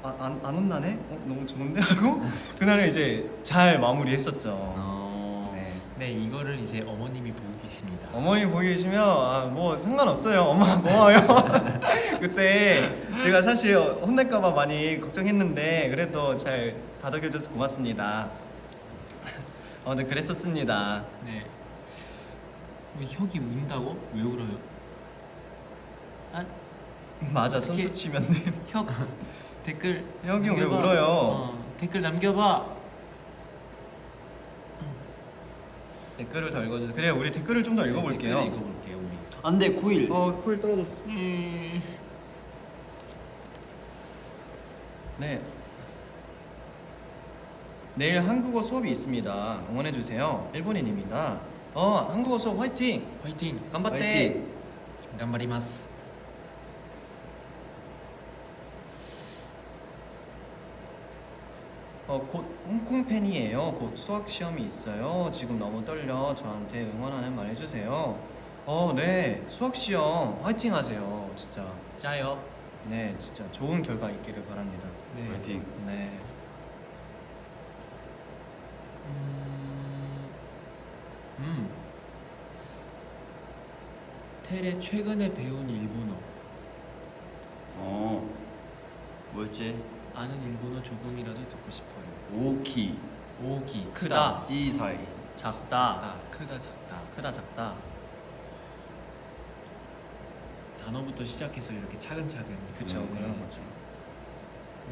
안 혼나네? 너무 좋은데 하고 그날은 이제 잘 마무리했었죠. 네. 네, 이거를 이제 어머님이 보고 계십니다. 어머니 보고 계시면 뭐 상관없어요. 엄마 고마워요. 그때 제가 사실 혼날까봐 많이 걱정했는데 그래도 잘 다독여줘서 고맙습니다. 네 그랬었습니다. 네. 뭐 혁이 운다고? 왜 울어요? 아, 맞아 어떻게- 선수 치면 혁 댓글 혁이 형 왜 남겨봐. 울어요? 댓글 남겨봐. 댓글을 더 읽어주세요. 그래 우리 댓글을 좀 더 읽어볼게요. 댓글 읽어볼게요 우리. 안돼 코일. 코일 떨어졌어. 네. 내일 한국어 수업이 있습니다. 응원해 주세요. 일본인입니다. 한국어 수업 화이팅. 화이팅. 간바떼. 화이팅. 간바리마스. 곧 홍콩 팬이에요. 곧 수학 시험이 있어요. 지금 너무 떨려. 저한테 응원하는 말 해주세요. 네. 수학 시험 화이팅 하세요. 진짜. 짜요. 네, 진짜 좋은 결과 있기를 바랍니다. 네. 화이팅. 네. 테레 최근에 배운 일본어. 뭐였지? 아는 일본어 조금이라도 듣고 싶어요. 오키 오기 크다. 찌사이. 작다. 크다 작다. 크다 작다. 단어부터 시작해서 이렇게 차근차근. 그쵸 그런 거죠.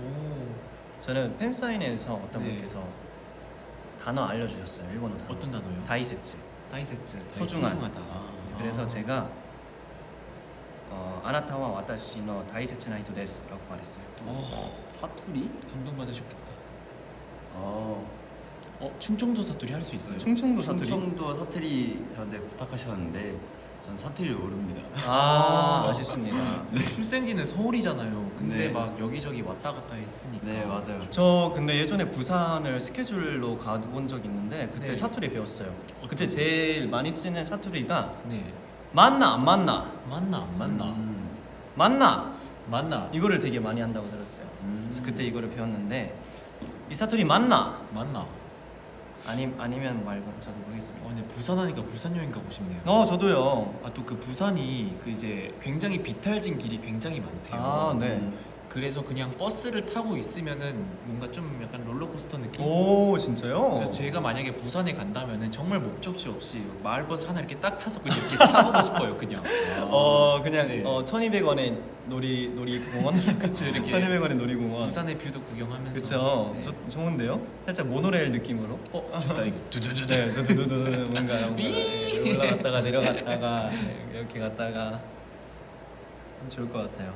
오. 저는 팬사인회에서 어떤 네. 분께서 단어 알려주셨어요. 일본어 단어. 어떤 단어요? 다이세츠. 다이세츠. 소중한. 소중하다. 그래서 제가 아나타와 와타시노 다이세츠 나이토 데스라고 말했어요. 사투리? 감동받으셨겠다. 어. 충청도 사투리 할 수 있어요? 충청도 사투리. 충청도 사투리 저한테 부탁하셨는데 전 사투리를 모릅니다. 아쉽습니다. 출생지는 서울이잖아요. 근데 네. 막 여기저기 왔다 갔다 했으니까. 네 맞아요. 저 근데 예전에 부산을 스케줄로 가본 적 있는데 그때 네. 사투리 배웠어요. 어떤 그때 제일 많이 쓰는 사투리가 네. 맞나 안 맞나 맞나 안 맞나? 맞나 맞나? 이거를 되게 많이 한다고 들었어요. 그래서 그때 이거를 배웠는데 이 사투리 맞나 맞나? 아니면 말고 저도 모르겠습니다. 근데 부산 하니까 부산 여행 가고 싶네요. 저도요. 또 그 부산이 그 이제 굉장히 비탈진 길이 굉장히 많대요. 네. 그래서 그냥 버스를 타고 있으면은 뭔가 좀 약간 롤러코스터 느낌. 오 진짜요? 그래서 제가 만약에 부산에 간다면은 정말 목적지 없이 마을버스 하나 이렇게 딱 타서 그냥 이렇게 타보고 싶어요, 그냥. 그냥 네. 1,200원의 놀이공원. 그쵸, 이렇게 1,200원의 놀이공원. 부산의 뷰도 구경하면서. 그쵸. 네. 좋은데요? 살짝 모노레일 느낌으로. 좋다 이거. 두두두두. 네, 두두두두 뭔가 올라갔다가 내려갔다가 이렇게 갔다가 좋을 것 같아요.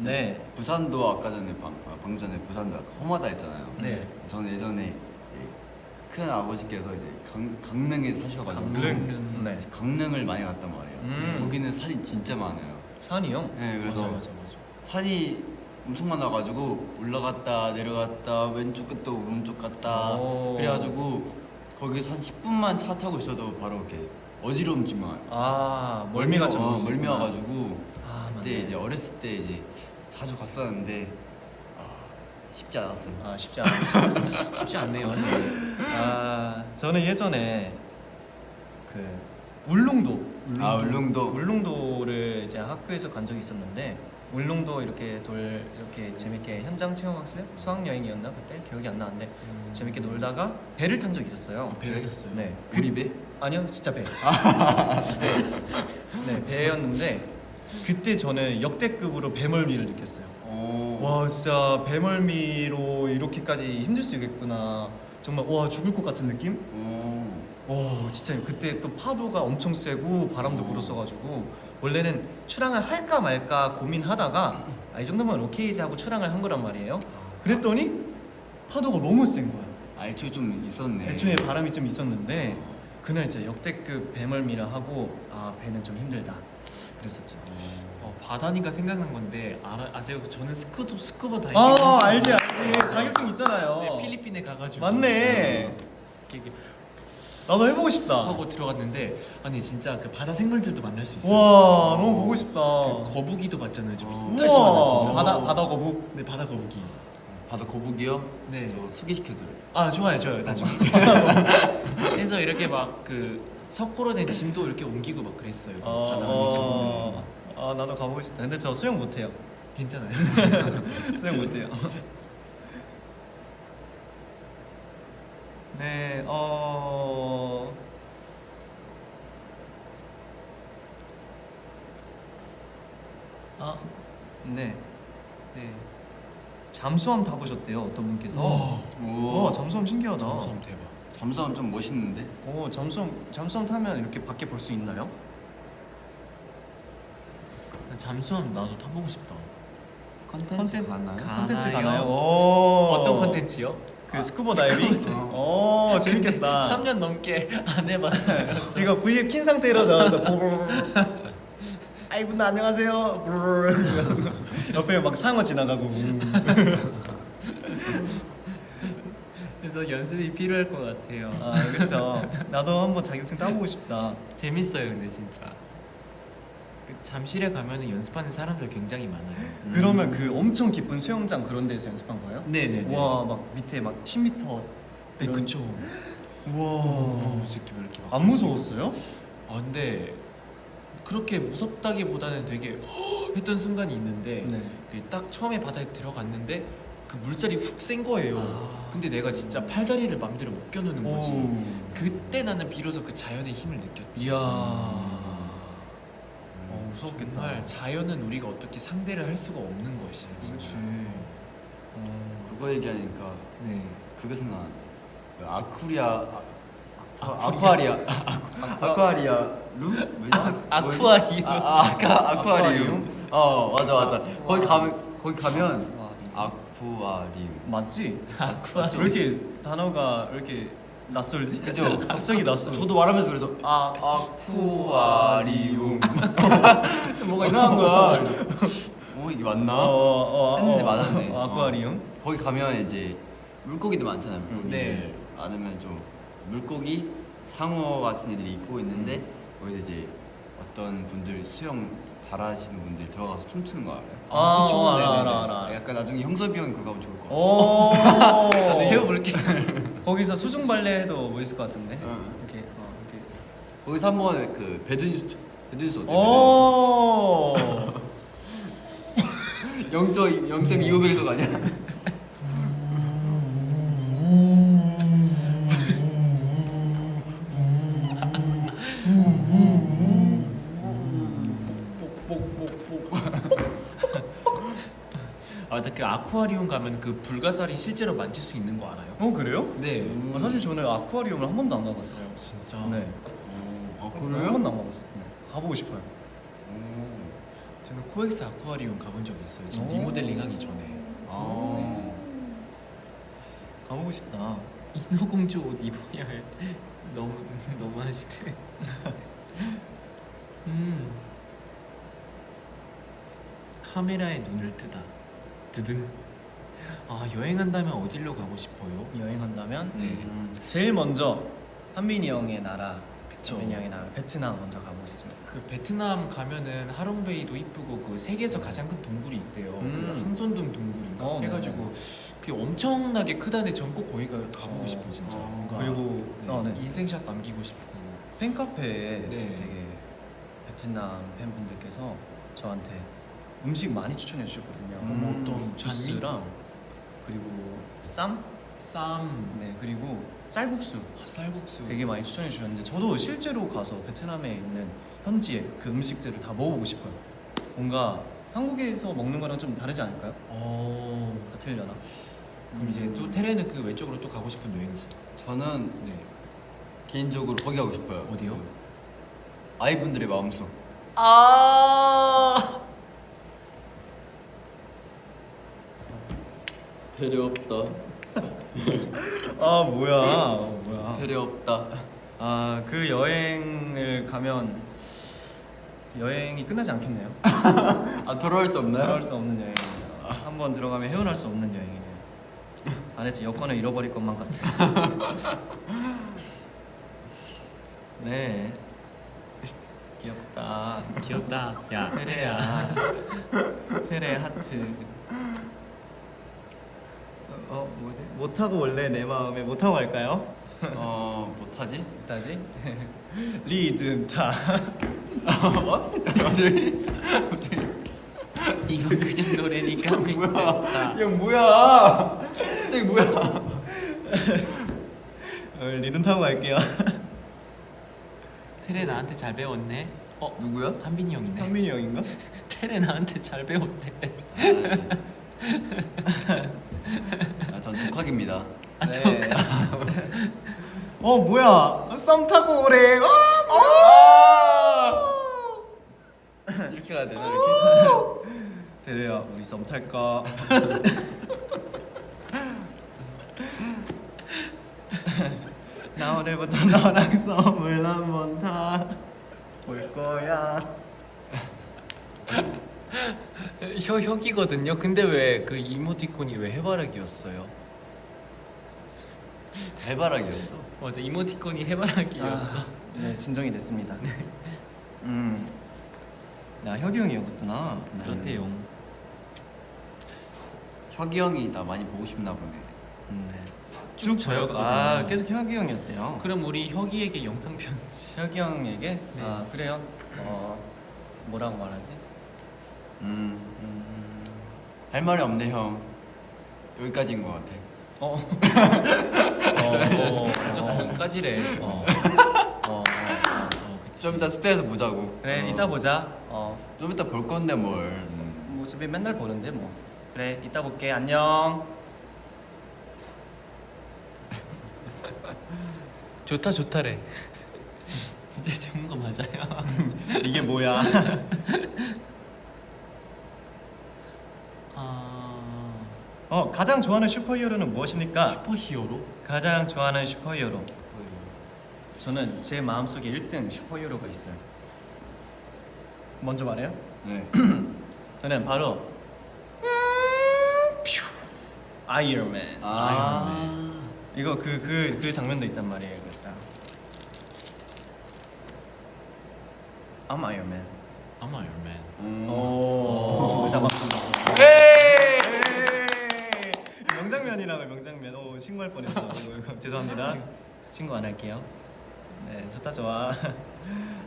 네. 부산도 아까 전에 방금 전에 부산도 아까 험하다 했잖아요. 네. 저는 예전에 큰 아버지께서 이제 강릉에 사셔가지고 강릉. 네. 강릉을 많이 갔단 말이에요. 거기는 산이 진짜 많아요. 산이요? 네, 그래서 맞아. 산이 엄청 많아가지고 올라갔다 내려갔다 왼쪽 끝도 오른쪽 갔다 오. 그래가지고 거기서 한 10분만 차 타고 있어도 바로 이렇게 어지러움증만 멀미가 좀 멀미 와가지고 그때 맞네. 이제 어렸을 때 이제 자주 갔었는데 쉽지 않았어요. 쉽지 않았어요. 쉽지 않네요. 저는 예전에 그 울릉도 울릉도를 이제 학교에서 간 적이 있었는데 울릉도 이렇게 재밌게 현장 체험학습 수학 여행이었나 그때 기억이 안 나는데 재밌게 놀다가 배를 탄 적이 있었어요. 배를 탔어요? 네. 우리 배? 아니요, 진짜 배. 네, 배였는데 그때 저는 역대급으로 배멀미를 느꼈어요. 와 진짜 배멀미로 이렇게까지 힘들 수 있겠구나. 정말 와 죽을 것 같은 느낌? 와 진짜 그때 또 파도가 엄청 세고 바람도 불었어가지고 원래는 출항을 할까 말까 고민하다가 이 정도면 오케이지 하고 출항을 한 거란 말이에요. 그랬더니 파도가 너무 센 거야. 애초에 좀 있었네. 애초에 바람이 좀 있었는데 그날 진짜 역대급 배멀미라 하고 배는 좀 힘들다 그랬었죠. 바다니까 생각난 건데 아세요? 저는 스쿠버 다이빙 알지 자격증 있잖아요. 네, 필리핀에 가가지고 맞네. 이렇게 나도 해보고 싶다. 하고 들어갔는데 아니 진짜 그 바다 생물들도 만날 수 있어요. 와 진짜. 너무 보고 싶다. 그 거북이도 봤잖아요. 저 진짜 우와, 심하다 진짜. 바다 거북. 네 바다 거북이. 바다 거북이요? 네. 저 소개시켜줘요. 좋아요 나중에. 해서 이렇게 막 그 석고로 된 짐도 이렇게 옮기고 막 그랬어요. 바다 안에서. 나도 가보고 싶다. 근데 저 수영 못해요. 괜찮아요. 수영 못해요. 네, 네, 네. 잠수함 타보셨대요. 어떤 분께서. 오. 와, 잠수함 신기하다. 잠수함 대박. 잠수함 좀 멋있는데? 오, 잠수함 타면 이렇게 밖에 볼 수 있나요? 잠수함 나도 타보고 싶다. 컨텐츠 가나요? 컨텐츠 가나요? 가나요? 오. 어떤 컨텐츠요? 그 스쿠버 다이빙? 오, 재밌겠다. 3년 넘게 안 해봤어요. 이거 V에 킨 상태로 나와서 아이분 안녕하세요. 옆에 막 상어 지나가고. 그래서 연습이 필요할 것 같아요. 그렇죠. 나도 한번 자격증 따보고 싶다. 재밌어요, 근데 진짜. 그 잠실에 가면은 연습하는 사람들 굉장히 많아요. 그러면 그 엄청 깊은 수영장 그런 데서 연습한 거예요? 네네네. 와, 막 밑에 막 10m. 네, 그쵸. 와. 이 새끼 왜 이렇게 막 안 무서웠어요? 근데 그렇게 무섭다기보다는 되게 했던 순간이 있는데 네. 딱 처음에 바다에 들어갔는데 그 물살이 훅 센 거예요. 근데 내가 진짜 팔다리를 맘대로 못 겨누는 거지. 그때 나는 비로소 그 자연의 힘을 느꼈지. 이야. 무섭겠다. 정말 자연은 우리가 어떻게 상대를 할 수가 없는 것이야, 진짜. 그거 얘기하니까 네. 그거 생각난다. 그 아쿠아리아 룸? 뭐냐? 아쿠아리움. 아쿠아리움. 맞아. 거기 가면 아쿠아리움. 맞지? 왜 아쿠아리움. 이렇게 단어가 왜 이렇게 낯설지? 그죠? 갑자기 낯설어. 저도 말하면서 그래서 아쿠아리움 뭐가 이상한 거야. 그래서, 이게 맞나? 했는데 맞았네. 아쿠아리움. 거기 가면 이제 물고기들 많잖아요. 물고기들 네. 많으면 좀 물고기, 상어 같은 애들이 있고 있는데 거기서 이제 어떤 분들 수영 잘하시는 분들 들어가서 춤추는 거 알아요? 그쵸. 알아. 약간 나중에 형섭이 형이 그거 하면 좋을 것 같아. 나중에 해볼게. 거기서 수중 발레 해도 멋있을 것 같은데. 응. 이렇게. 거기서 한번 그 배드니스 어때? 오. 0.25배속 아니야? 근데 그 아쿠아리움 가면 그 불가사리 실제로 만질 수 있는 거 알아요? 그래요? 네. 사실 저는 아쿠아리움을 한 번도 안 가봤어요. 진짜. 네. 한 번도 안 가봤어요. 가보고 싶어요. 저는 코엑스 아쿠아리움 가본 적이 있어요. 지금 오. 리모델링 하기 전에. 네. 가보고 싶다. 인어공주 옷 입어야 해. 너무 하시네. 카메라에 눈을 뜨다. 드등. 여행한다면 어디로 가고 싶어요? 여행한다면 네. 제일 먼저 한빈이 형의 나라, 그쵸. 한빈이 형의 나라 베트남 먼저 가고 싶습니다. 그 베트남 가면은 하롱베이도 이쁘고 그 세계에서 가장 큰 동굴이 있대요. 그 항손동 동굴인가 해가지고 그게 엄청나게 크다는데 전 꼭 거기 가보고 싶어 진짜. 뭔가 그리고 네, 인생샷 남기고 싶고. 팬카페에 네. 되게 베트남 팬분들께서 저한테 음식 많이 추천해 주셨거든요. 어떤 주스랑 그리고 쌈, 네 그리고 쌀국수 쌀국수. 되게 많이 추천해 주셨는데 저도 실제로 가서 베트남에 있는 현지의 그 음식들을 다 먹어보고 싶어요. 뭔가 한국에서 먹는 거랑 좀 다르지 않을까요? 같으려나? 그럼 이제 또 테레는 그 외적으로 또 가고 싶은 여행지. 저는 네. 개인적으로 거기 가고 싶어요. 어디요? 그 아이분들의 마음속. 아. 테레 없다. 아 뭐야. 테레 없다. 아 그 여행을 가면 여행이 끝나지 않겠네요. 아 돌아올 수 없나요? 돌아올 수 없는 여행이네요. 한번 들어가면 헤어날 수 없는 여행이네요. 안에서 여권을 잃어버릴 것만 같은. 네. 귀엽다. 귀엽다. 야, 테레야. 테레 하트. 뭐지? 못하고 원래 내 마음에 못하고 갈까요? 못하지? 다시 리듬타. 갑자기? 이건 그냥 노래니까 믿겠다. 이 형 뭐야? 갑자기 뭐야? 리듬 타고 갈게요. 테레 나한테 잘 배웠네. 누구야? 한빈이 형이네. 한민이 형인가? 테레 나한테 잘 배웠네. 전 독학입니다. 네. 뭐야? 썸 타고 오래. 이렇게 가야 되나 이렇게? 대래야, 우리 썸 탈까? 나 오늘부터 너랑 썸을 한번 타볼 거야. 혁이거든요. 근데 왜 그 이모티콘이 왜 해바라기였어요? 해바라기였어. 맞아, 이모티콘이 해바라기였어. 네, 진정이 됐습니다. 나 혁이 형이었구나. 그렇대요. 혁이 형이 나 많이 보고 싶나 보네. 네. 쭉 저였거든요. 계속 혁이 형이었대요. 그럼 우리 혁이에게 영상 편지. 혁이 형에게? 네. 그래요? 뭐라고 말하지? 할 말이 없네 형. 여기까지인 것 같아. 지금까지래. 좀 이따 숙제에서 보자고. 그래, 이따 보자. 좀 이따 볼 건데 뭘. 뭐 집에 맨날 보는데 뭐. 그래, 이따 볼게. 안녕. 좋다래. 진짜 전문가 맞아요. 이게 뭐야? 가장 좋아하는 슈퍼히어로는 무엇입니까? 슈퍼히어로? 가장 좋아하는 슈퍼히어로. 저는 제 마음속에 1등 슈퍼히어로가 있어요. 먼저 말해요? 네. 저는 바로 아이언맨. 이거 그 장면도 있단 말이에요. 이거 딱. I'm Iron Man. I'm Iron Man. 오. 잡았습니다. 에이! 명장면이라고 명장면. 신고할 뻔했어. 이거 죄송합니다. 신고 안 할게요. 네, 좋다 좋아.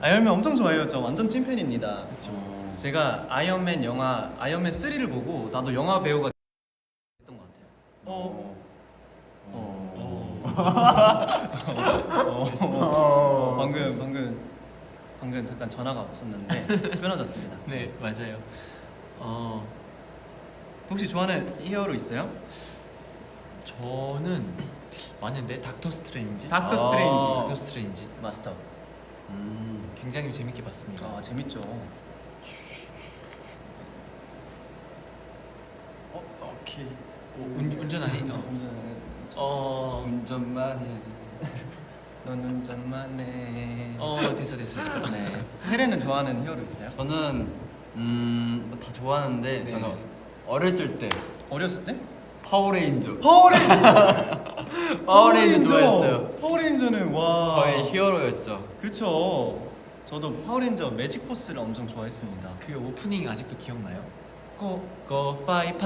아이언맨 엄청 좋아해요. 저 완전 찐팬입니다. 제가 아이언맨 영화 아이언맨 3를 보고 나도 영화 배우가 됐던 것 같아요. 방금 잠깐 전화가 왔었는데 끊어졌습니다. 네, 맞아요. 혹시 좋아하는 히어로 있어요? 저는 많은데 닥터 스트레인지. 닥터 스트레인지. 닥터 스트레인지. 마스터. 굉장히 재밌게 봤습니다. 재밌죠. 오케이. 운전하니? 운전만 해. 넌 운전만 해. 됐어. 네. 테레는 좋아하는 히어로 있어요? 저는 뭐다 좋아하는데 네. 저는 어렸을 때 어렸을 때? 파워레인저. 파워레인저 좋아했어요. 파워레인저는 와 저의 히어로였죠. 그쵸. 저도 파워레인저 매직 포스를 엄청 좋아했습니다. 그 오프닝 아직도 기억나요? 고 파이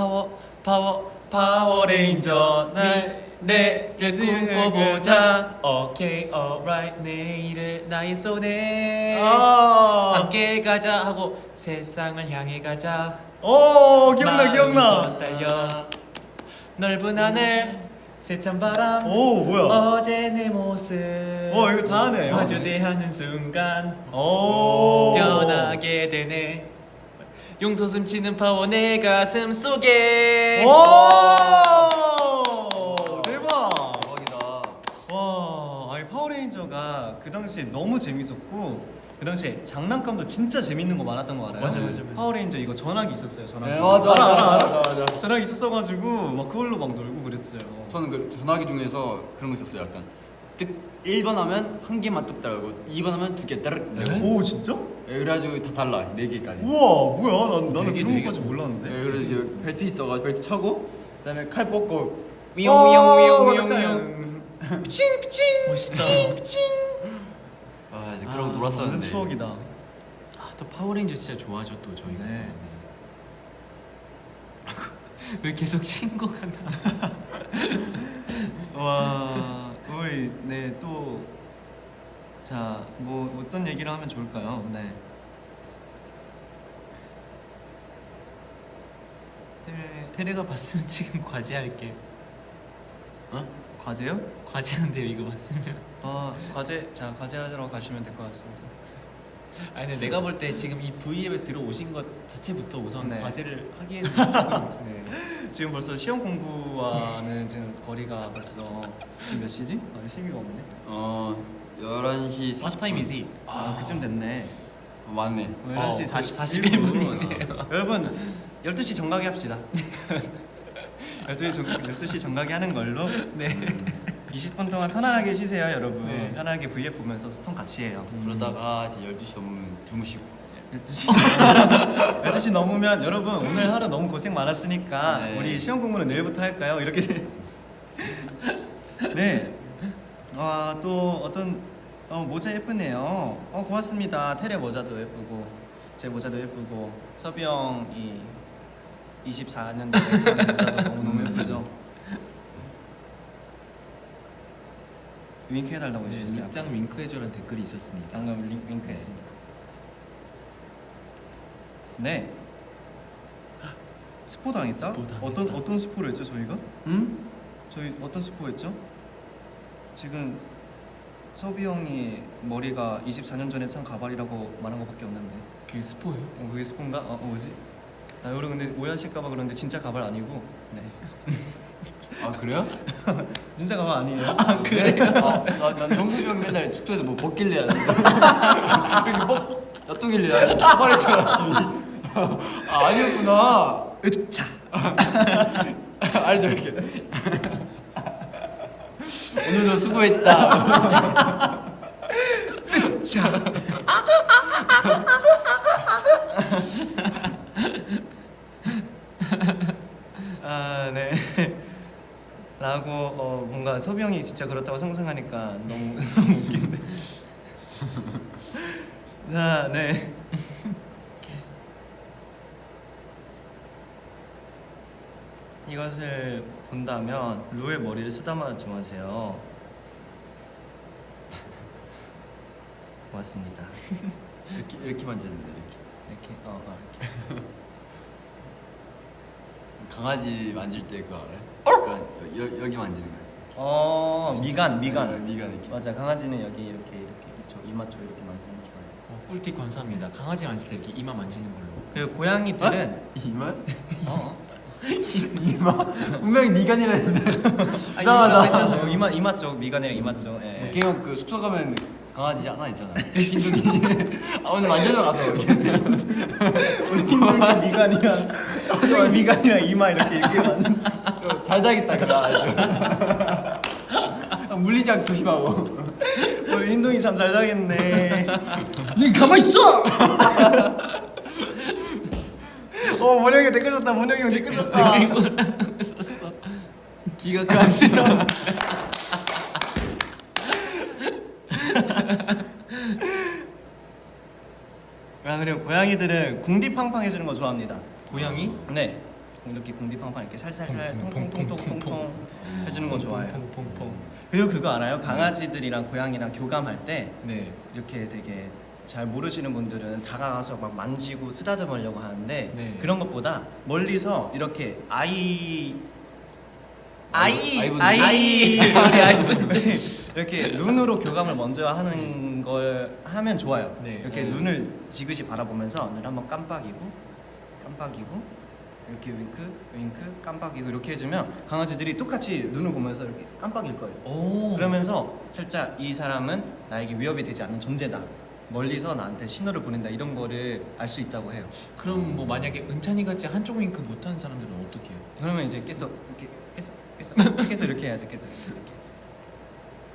파워레인저 내를 꿈꿔보자. 오케이 alright 내일을 나의 손에 함께 가자 하고 세상을 향해 가자. 기억나. 마음이 떨려 넓은 하늘 세찬 바람 뭐야? 어제 내 모습 이거 다 하네. 마주대하는 순간 오. 변하게 되네. 용서슴 치는 파워 내 가슴 속에. 오 대박. 대박이다. 와, 아니 파워레인저가 그 당시에 너무 재밌었고 그 당시에 장난감도 진짜 재밌는 거 많았던 거 알아요? 맞아요. 파워레인저 이거 전화기 있었어요. 전화기. 네, 맞아. 전화기 있었어가지고 막 그걸로 막 놀고 그랬어요. 저는 그 전화기 중에서 그런 거 있었어요. 약간 뜩 1번 하면 한 개만 뚝 달고 2번 하면 두 개 따르륵. 오 진짜? 네, 그래가지고 다 달라 4개까지. 우와 뭐야? 나는 되게, 그런 되게 것까지 몰랐는데. 네, 그래서 이게 벨트 있어가지고 벨트 차고 그다음에 칼 뽑고 위용위용위용위용. 피칭 피칭. 멋있다. 피칭. 아 이제 그러고 놀았었는데. 완전 추억이다. 아, 또 파워레인저 진짜 좋아하죠 또 저희가. 네. 왜 계속 친구 같나? 와 우리 네 또 자 뭐 어떤 얘기를 하면 좋을까요? 네. 테레가 봤으면 지금 과제할게. 어? 과제요? 과제한대요 이거 봤으면. 과제 자 과제하러 가시면 될 것 같습니다. 아니 근데 내가 볼 때 지금 이 V앱에 들어오신 것 자체부터 우선 네. 과제를 하기에는 조금 네. 지금 벌써 시험 공부와는 지금 거리가 벌써 지금 몇 시지? 12가 없네. 11시 40타임이지. 그쯤 됐네. 맞네. 11시 41분이네요. 여러분 12시 정각에 합시다. 12시 정각에 하는 걸로 네. 20분 동안 편안하게 쉬세요 여러분. 네. 편안하게 V앱 보면서 소통 같이 해요. 그러다가 이제 12시 넘으면 주무시고. 12시 넘으면 여러분 오늘 하루 너무 고생 많았으니까 네. 우리 시험 공부는 내일부터 할까요? 이렇게 네. 또 어떤 모자 예쁘네요. 고맙습니다. 테레 모자도 예쁘고 제 모자도 예쁘고 서비 형이 24년 된 모자도 너무 예쁘죠. 윙크 해달라고 해주셨어요. 입장 윙크해줘라는 댓글이 있었습니다. 방금 윙크했습니다. 네. 스포 당했다? 스포 당했다. 어떤 스포를 했죠 저희가? 응? 저희 어떤 스포 했죠? 지금 서비 형이 머리가 24년 전에 산 가발이라고 말한 것밖에 없는데 그게 스포예요? 그게 스포인가? 뭐지? 여러분 근데 오해하실까봐 그러는데 진짜 가발 아니고 네 아 그래요? 진짜 가발 아니에요. 그래? 난 정수비 형 맨날 숙소에서 뭐 벗길래 하는데 이렇게 놔두길래 가발인 줄 알았지. 아니었구나. 으차. 알죠 이렇게. 오늘도 수고했다. 으차. 네. 라고 뭔가 서비 형이 진짜 그렇다고 상상하니까 너무 웃긴데. 자, 네. 이것을 본다면 루의 머리를 쓰다마 좋아하세요. 고맙습니다. 이렇게 만졌는데 이렇게. 이렇게 강아지 만질 때 그거 알아요? 약간 여기 만지는 거. 미간. 미간 이렇게. 맞아. 강아지는 여기 이렇게 이쪽 이마 쪽 이렇게 만지는 거 좋아해요. 꿀팁 감사합니다. 강아지 만질 때 이렇게 이마 만지는 걸로. 그리고 고양이들은 이마? 어? 이마? 분명히 미간이라 했는데. 이마라고 했잖아요. 이마 쪽 미간이랑 이마 쪽. 예. 걔형 그 숙소 가면 강아지 하나 있잖아. 흰둥이. 오늘 만져러 가서 이렇게. 우리 흰둥이 미간이랑 흰둥이 미간이랑 이마 이렇게 만든. 잘 자겠다 그다. 물리지 않게 조심하고. 우리 흰둥이 참 잘 자겠네. 니 가만 있어. 원영이 형 댓글 썼다. 원영이 형 댓글 썼다. 썼어. 기가 간지러. 그리고 고양이들은 궁디팡팡 해주는 거 좋아합니다. 고양이? 네. 이렇게 궁디팡팡 이렇게 살살살 통통통통통 해주는 거 좋아해요. 퐁퐁퐁. 그리고 그거 알아요? 강아지들이랑 고양이랑 교감할 때 네. 이렇게 되게 잘 모르시는 분들은 다가가서 막 만지고 쓰다듬으려고 하는데 네. 그런 것보다 멀리서 이렇게 이렇게 눈으로 교감을 먼저 하는 걸 하면 좋아요. 네. 이렇게 네. 눈을 지그시 바라보면서 눈을 한번 깜빡이고 깜빡이고 이렇게 윙크 깜빡이고 이렇게 해주면 강아지들이 똑같이 눈을 보면서 이렇게 깜빡일 거예요. 오. 그러면서 살짝 이 사람은 나에게 위협이 되지 않는 존재다, 멀리서 나한테 신호를 보낸다, 이런 거를 알 수 있다고 해요. 그럼 뭐 만약에 은찬이 같이 한쪽 윙크 못하는 사람들은 어떻게 해요? 그러면 이제 계속 이렇게 계속 이렇게 해야죠. 계속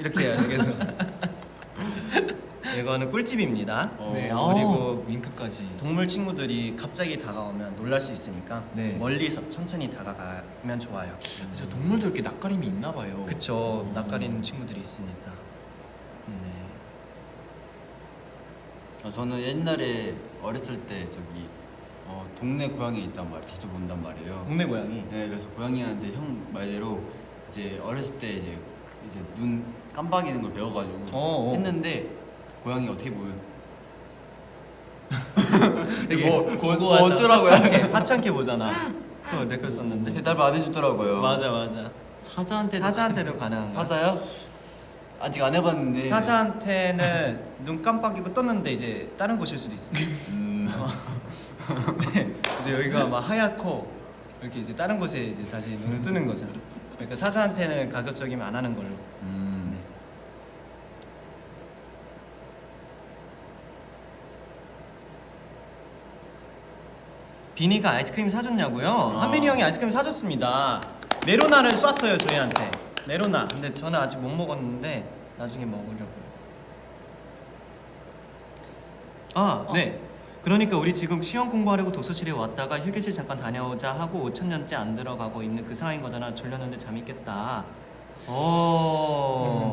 이렇게 해야죠. 계속. 이거는 꿀팁입니다. 네. 그리고 윙크까지. 동물 친구들이 갑자기 다가오면 놀랄 수 있으니까 네. 멀리서 천천히 다가가면 좋아요. 진짜 동물도 이렇게 낯가림이 있나 봐요. 그쵸. 낯가리는 친구들이 있으니까. 네. 저는 옛날에 어렸을 때 저기 동네 고양이 있단 말 자주 본단 말이에요. 동네 고양이. 네, 그래서 고양이한테 형 말대로 이제 어렸을 때 이제 눈 깜빡이는 걸 배워가지고 했는데 고양이 어떻게 보여? 되게 뭐 어쩌라고요? 하찮게 보잖아. 또 내 걸 썼는데. 대답을 안 해주더라고요. 맞아. 사자한테도 가능한가? 사자요? 아직 안 해봤는데. 사자한테는 눈 깜빡이고 떴는데 이제 다른 곳일 수도 있어. 네, 이제 여기가 막 하얗고 이렇게 이제 다른 곳에 이제 다시 눈을 뜨는 거죠. 그러니까 사자한테는 가급적이면 안 하는 걸로. 네. 비니가 아이스크림 사줬냐고요? 한빈이 형이 아이스크림 사줬습니다. 메로나를 쐈어요 저희한테. 메로나. 근데 저는 아직 못 먹었는데 나중에 먹으려고요. 네. 그러니까 우리 지금 시험 공부하려고 도서실에 왔다가 휴게실 잠깐 다녀오자 하고 5천년째 안 들어가고 있는 그 상황인 거잖아. 졸렸는데 잠이 깼다.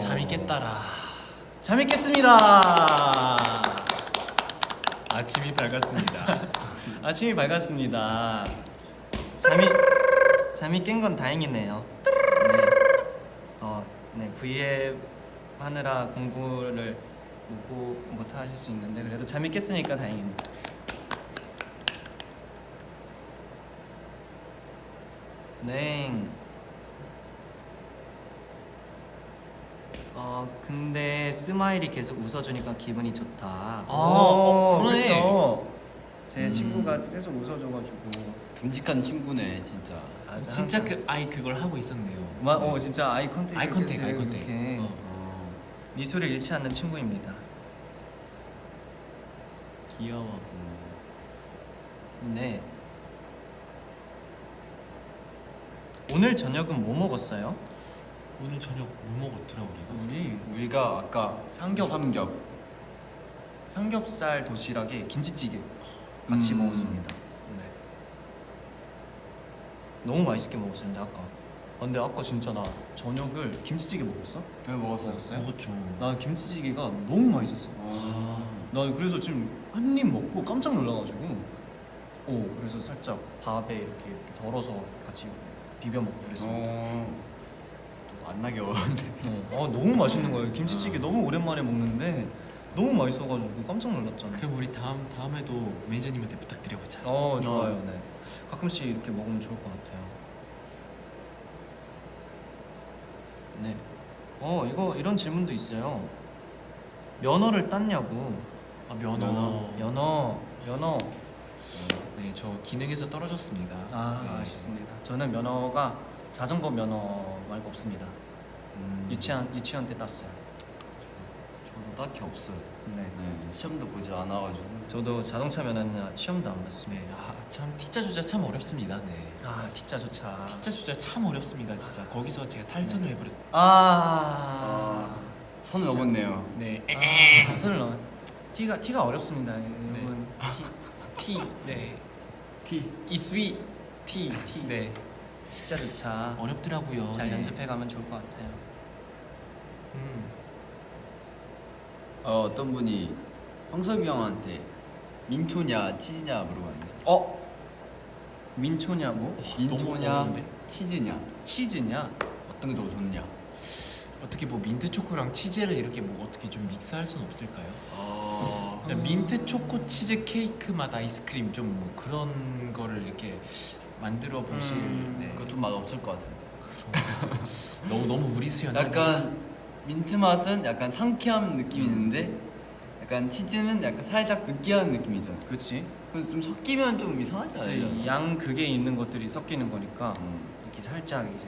잠이 깼다라. 잠이 깼습니다. 아침이 밝았습니다. 아침이 밝았습니다. 잠이 깬 건 다행이네요. 네, V앱 하느라 공부를 못 하실 수 있는데 그래도 잠이 깼으니까 다행입니다. 네. 근데 스마일이 계속 웃어주니까 기분이 좋다. 그러네. 그쵸? 제 친구가 계속 웃어줘가지고. 듬직한 친구네 진짜. 진짜 그걸 하고 있었네요. 진짜 아이 컨택. 아이 컨택. 이렇게 미소를 잃지 않는 친구입니다. 귀여워. 네. 오늘 저녁은 뭐 먹었어요? 오늘 저녁 뭐 먹었더라 우리가? 우리가 아까 삼겹살 도시락에 김치찌개 같이 먹었습니다. 네. 너무 맛있게 먹었는데 아까. 근데 아까 진짜 나 저녁을 김치찌개 먹었어? 네, 먹었어요? 먹었죠. 난 김치찌개가 너무 맛있었어. 난 그래서 지금 한 입 먹고 깜짝 놀라가지고. 그래서 살짝 밥에 이렇게 덜어서 같이 비벼 먹고 그랬습니다. 또 만나게 먹었는데. 너무 맛있는 거예요. 김치찌개 너무 오랜만에 먹는데 너무 맛있어가지고 깜짝 놀랐잖아요. 그럼 우리 다음에도 매니저님한테 부탁드려보자. 좋아요. 네. 가끔씩 이렇게 먹으면 좋을 것 같아요. 네. 이런 질문도 있어요. 면허를 땄냐고. 면허. 네, 저 기능에서 떨어졌습니다. 네. 아쉽습니다. 저는 자전거 면허 말고 없습니다. 유치원 때 땄어요. 저도 딱히 없어요. 네. 시험도 보지 않아가지고. 저도 자동차 면허는 시험도 안 봤습니다. 네, 참 T자 주자 참 어렵습니다. 네. T자조차. T자 주자 참 어렵습니다. 진짜 거기서 제가 탈선을 해버렸. 선을 넘었네요. 네. 손을 넣어. T가 어렵습니다. 여러분. T. 네. T. 이스위 T. 네. T자조차 어렵더라고요. 잘 네. 연습해가면 좋을 것 같아요. 어떤 분이 형섭이 형한테 민초냐 치즈냐 물어봤는데. 민초냐 뭐? 너무 민초냐 어려운데? 치즈냐 치즈냐? 어떤 게 더 좋냐? 어떻게 뭐 민트 초코랑 치즈를 이렇게 뭐 어떻게 좀 믹스할 수는 없을까요? 그냥 음. 민트 초코 치즈 케이크 맛 아이스크림 좀 뭐 그런 거를 이렇게 만들어 보실. 네. 그거 좀 맛 없을 것 같은데. 너무 무리수였나? 약간 민트 맛은 약간 상쾌한 느낌이 있는데 약간 치즈는 약간 살짝 느끼한 느낌이잖아. 그렇지. 그래서 좀 섞이면 좀 이상하지 않아요? 이제 양극에 있는 것들이 섞이는 거니까 음. 이렇게 살짝 이제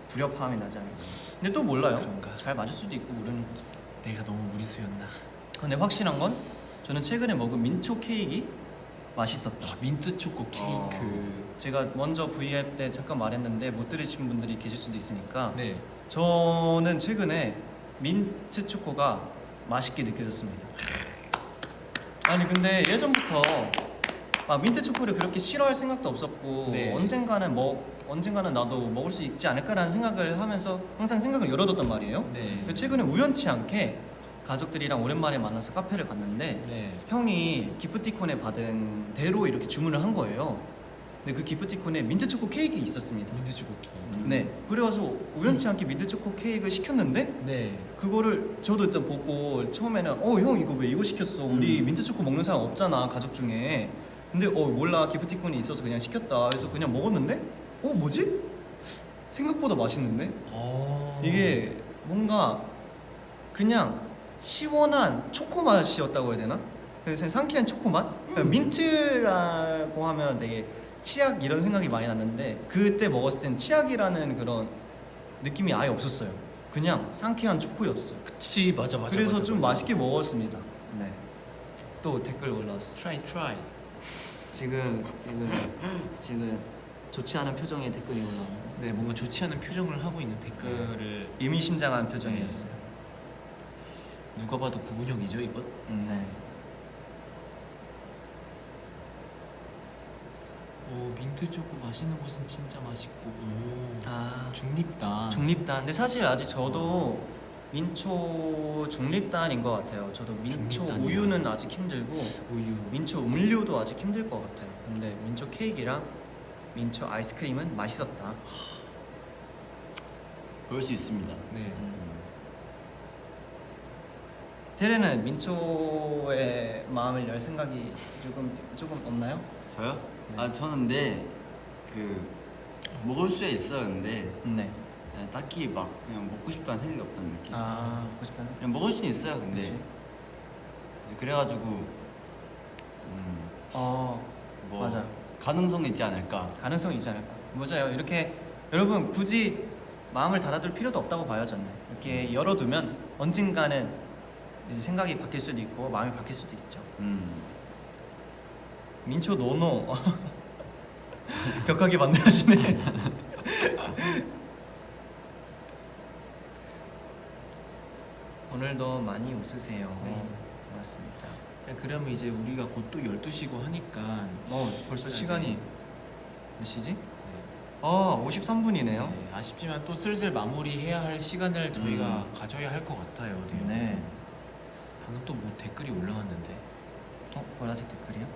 불협화음이 나잖아요. 근데 또 몰라요. 그런가? 잘 맞을 수도 있고 모르는 거지. 내가 너무 무리수였나? 근데 확실한 건 저는 최근에 먹은 민초 케이크 맛있었다. 민트 초코 케이크. 제가 먼저 V앱 때 잠깐 말했는데 못 들으신 분들이 계실 수도 있으니까 네. 저는 최근에 민트 초코가 맛있게 느껴졌습니다. 아니 근데 예전부터 막 민트 초코를 그렇게 싫어할 생각도 없었고 네. 언젠가는 나도 먹을 수 있지 않을까라는 생각을 하면서 항상 생각을 열어뒀단 말이에요. 네. 근데 최근에 우연치 않게 가족들이랑 오랜만에 만나서 카페를 갔는데 네. 형이 기프티콘에 받은 대로 이렇게 주문을 한 거예요. 근데 그 기프티콘에 민트 초코 케이크 있었습니다. 민트 초코 케이크. 네. 그래가지고 우연치 않게 민트 초코 케이크를 시켰는데 네. 그거를 저도 일단 보고 처음에는 형 이거 왜 이거 시켰어? 우리 민트 초코 먹는 사람 없잖아 가족 중에. 근데 몰라 기프티콘이 있어서 그냥 시켰다. 그래서 그냥 먹었는데 뭐지? 생각보다 맛있는데? 이게 뭔가 그냥 시원한 초코 맛이었다고 해야 되나? 그래서 상쾌한 초코 맛? 그러니까 민트라고 하면 되게 치약 이런 생각이 많이 났는데 그때 먹었을 땐 치약이라는 그런 느낌이 아예 없었어요. 그냥 상쾌한 초코였어요. 그치 맞아. 그래서 맞아, 좀 맞아. 맛있게 먹었습니다. 네. 또 댓글 올라왔어. try. 지금 좋지 않은 표정의 댓글이 올라오네요. 네, 뭔가 좋지 않은 표정을 하고 있는 댓글을 의미심장한 표정이었어요. 누가 봐도 구분형이죠 이건? 네. 오 민트 초코 마시는 곳은 진짜 맛있고. 오. 중립다. 중립단. 근데 사실 아직 저도 민초 중립단인 것 같아요. 저도 민초 중립단이요? 우유는 아직 힘들고 우유. 민초 음료도 아직 힘들 것 같아요. 근데 민초 케이크랑 민초 아이스크림은 맛있었다. 그럴 수 있습니다. 네. 테레는 민초에 마음을 열 생각이 조금 없나요? 저요? 네. 아 저는 근데 그 먹을 수 있어요. 근데 네. 딱히 막 그냥 먹고 싶다는 생각이 없다는 느낌. 먹고 싶은. 그냥 먹을 수는 있어요. 근데 그치? 그래가지고 뭐 맞아. 가능성이 있지 않을까. 가능성이 있지 않을까. 맞아요. 이렇게 여러분 굳이 마음을 닫아둘 필요도 없다고 봐요. 저는 이렇게 열어두면 언젠가는 이제 생각이 바뀔 수도 있고 마음이 바뀔 수도 있죠. 민초 노노 격하게 만나시네. 오늘도 많이 웃으세요. 네. 고맙습니다. 자, 그러면 이제 우리가 곧 또 12시고 하니까 벌써 네. 시간이 몇 시지? 네. 53분이네요. 네, 아쉽지만 또 슬슬 마무리해야 할 시간을 저희가 가져야 할 것 같아요. 네. 네. 방금 또 뭐 댓글이 올라왔는데. 보라색 댓글이요?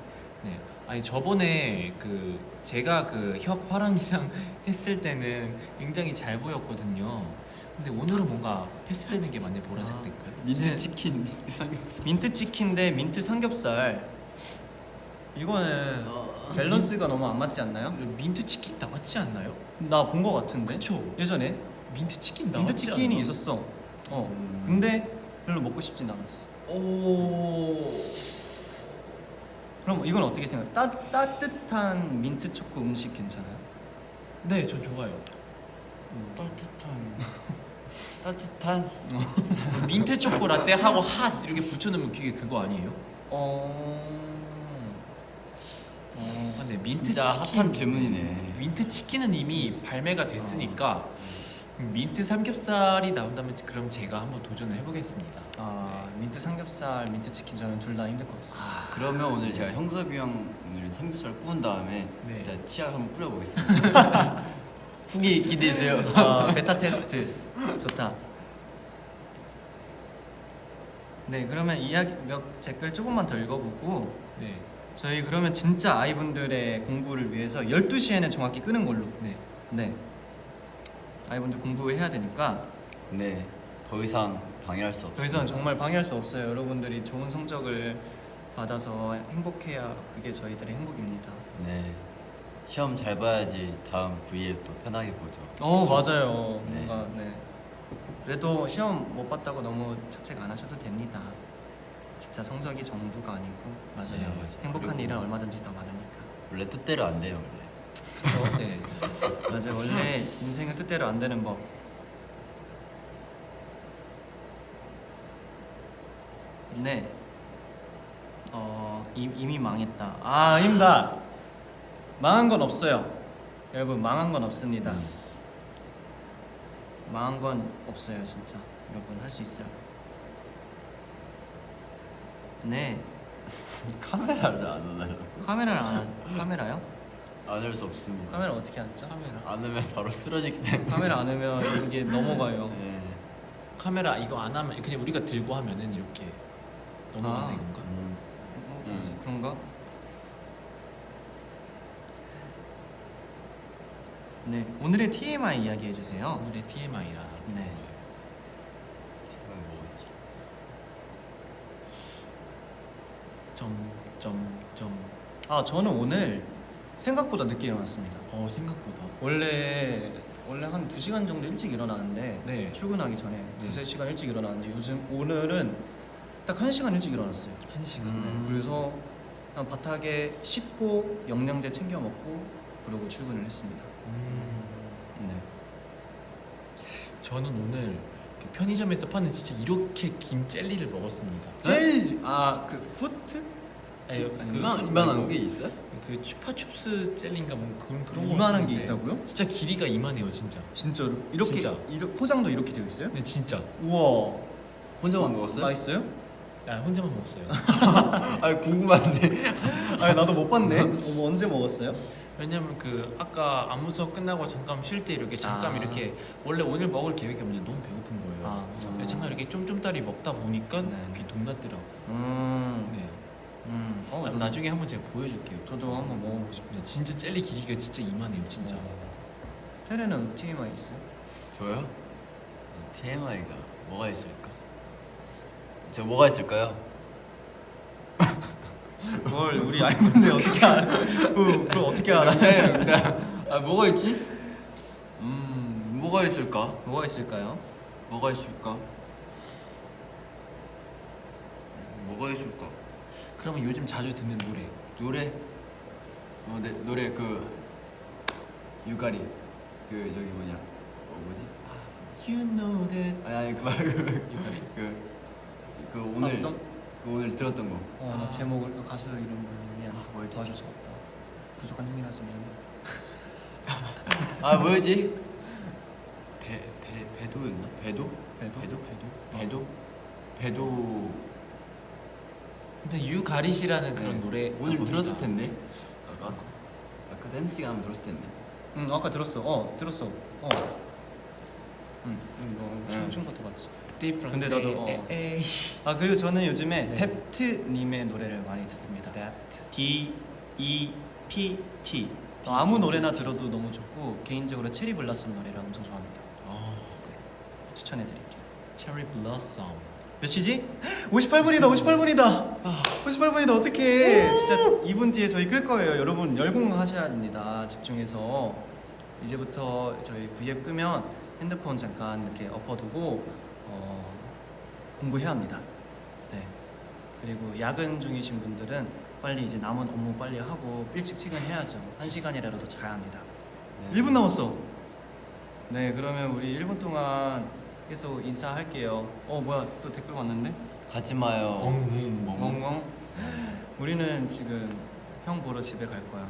네. 아니 저번에 그 제가 그 혁 화랑이랑 했을 때는 굉장히 잘 보였거든요. 근데 오늘은 뭔가 패스되는 게 많네. 보라색 댓글. 민트 치킨, 민트 삼겹살. 민트 치킨 대 민트 삼겹살. 이거는 밸런스가 너무 안 맞지 않나요? 민트 치킨 나왔지 않나요? 나 본 거 같은데. 그쵸. 예전에 민트 치킨 나왔지 민트 치킨이 않나? 있었어. 근데 별로 먹고 싶진 않았어. 오. 그럼 이건 어떻게 생각해? 따뜻한 민트 초코 음식 괜찮아요? 네, 전 좋아요. 따뜻한 민트 초코 라떼 하고 핫 이렇게 붙여놓으면 그게 그거 아니에요? 근데 민트 진짜 치킨 핫한 질문이네. 민트 치킨은 이미 발매가 됐으니까 민트 삼겹살이 나온다면 그럼 제가 한번 도전을 해보겠습니다. 민트 삼겹살, 민트 치킨 저는 둘 다 힘들 것 같습니다. 그러면 오늘 제가 형섭이 형 오늘 삼겹살 구운 다음에 네. 제가 치약 한번 뿌려보겠습니다. 후기 기대해주세요. 베타 테스트 좋다. 네, 그러면 이야기 몇 댓글 조금만 더 읽어보고 네. 저희 그러면 진짜 아이분들의 공부를 위해서 12시에는 정확히 끄는 걸로. 네. 네. 아이분들 공부해야 되니까 네, 더 이상 방해할 수 없어요. 더 이상 정말 방해할 수 없어요. 여러분들이 좋은 성적을 받아서 행복해야 그게 저희들의 행복입니다. 네, 시험 잘 봐야지 다음 V에 또 편하게 보죠. 맞아요. 네. 뭔가 네. 그래도 시험 못 봤다고 너무 자책 안 하셔도 됩니다. 진짜 성적이 전부가 아니고 맞아요, 네. 맞아요. 행복한 그리고- 일은 얼마든지 더 많으니까. 원래 뜻대로 안 돼요 원래. 그쵸? 네. 맞아요. 원래 인생은 뜻대로 안 되는 법. 네. 이미 망했다. 아, 아닙니다. 망한 건 없어요. 여러분, 망한 건 없습니다. 망한 건 없어요, 진짜. 여러분, 할 수 있어요. 네. 카메라를 안 하나요? 카메라를 카메라요? 안 할 수 없습니다. 카메라 어떻게 앉죠? 카메라. 안 하면 바로 쓰러지기 때문에. 카메라 안 하면 이게 넘어가요. 네. 카메라 이거 안 하면 그냥 우리가 들고 하면은 이렇게 넘어간다 아. 이건가? 그런가? 네, 오늘의 TMI 이야기 해주세요. 오늘의 TMI라. 네. 제가 뭐였지? 점점점. 아, 저는 오늘 생각보다 늦게 일어났습니다. 생각보다. 원래 한 2시간 정도 일찍 일어나는데 네. 출근하기 전에 네. 2-3시간 일찍 일어나는데 오늘은 딱 1시간 일찍 일어났어요. 1시간. 그래서 그냥 바닥에 씻고 영양제 챙겨 먹고 그러고 출근을 했습니다. 네. 저는 오늘 그 편의점에서 파는 진짜 이렇게 긴 젤리를 먹었습니다. 그 후트? 아니, 이만한 게 있어요? 그 추파춥스 젤리인가 뭐 그런 거 이만한 게 같은데 있다고요? 진짜 길이가 이만해요, 진짜. 진짜로? 이렇게 진짜. 포장도 이렇게 되어 있어요? 네, 진짜. 우와. 혼자만 먹었어요? 맛있어요? 아, 혼자만 먹었어요. 아 궁금한데. 아니 나도 못 봤네. 언제 먹었어요? 왜냐면 그 아까 안무 수업 끝나고 잠깐 쉴 때 이렇게 잠깐 아. 이렇게 원래 오늘 먹을 계획이 없는데 너무 배고픈 거예요. 아, 그죠. 그래서 잠깐 이렇게 쫌쫌따리 먹다 보니까 네. 이렇게 동났더라고. 네. 네. 저도, 나중에 한번 제가 보여줄게요. 저도 한번 먹어보고 싶어요. 네, 진짜 젤리 길이가 진짜 이만해요, 진짜. 테레는 TMI 있어요? 저요? TMI가 뭐가 있을까? 제가 뭐가 있을까요? 그걸 우리 알는데 어떻게 알아? 그걸 어떻게 알아? 아 뭐가 있지? 뭐가 있을까? 뭐가 있을까요? 뭐가 있을까? 뭐가 있을까? 그러면 요즘 자주 듣는 노래. 노래? 네, 노래 그 유가리 그 저기 뭐냐 뭐지? You know that. 아니 그 말고 유가리? 그 오늘 합성? 그 오늘 들었던 거. 나 제목을 가수 이름을 미안. 뭐였지? 도와줄 수가 없다. 부족한 힘이라서 미안해. 아 뭐였지? 배도였나? 배도? 배도? 배도. 근데 유가리시라는 그런 네. 노래 오늘 봅니다. 들었을 텐데. 아까 댄스 시간 한번 들었을 텐데. 아까 들었어. 들었어. 이거 춤춘 것도 봤지. Different 근데 나도, day. 에이. 아 그리고 저는 요즘에 네. 뎁트님의 노래를 많이 듣습니다. D-E-P-T. 아무 노래나 들어도 너무 좋고 개인적으로 체리 블라썸 노래를 엄청 좋아합니다. 추천해드릴게요. Cherry Blossom. 몇 시지? 58분이다. 58분이다. 어떡해. 진짜 2분 뒤에 저희 끌 거예요. 여러분 열공하셔야 됩니다. 집중해서 이제부터 저희 V앱 끄면 핸드폰 잠깐 이렇게 엎어두고 공부해야 합니다. 네. 그리고 야근 중이신 분들은 빨리 이제 남은 업무 빨리 하고 일찍 퇴근해야죠. 1시간이라도 자야 합니다. 1분 남았어. 네, 그러면 우리 1분 동안 계속 인사할게요. 뭐야, 또 댓글 왔는데? 가지 마요. 멍멍. 우리는 지금 형 보러 집에 갈 거야.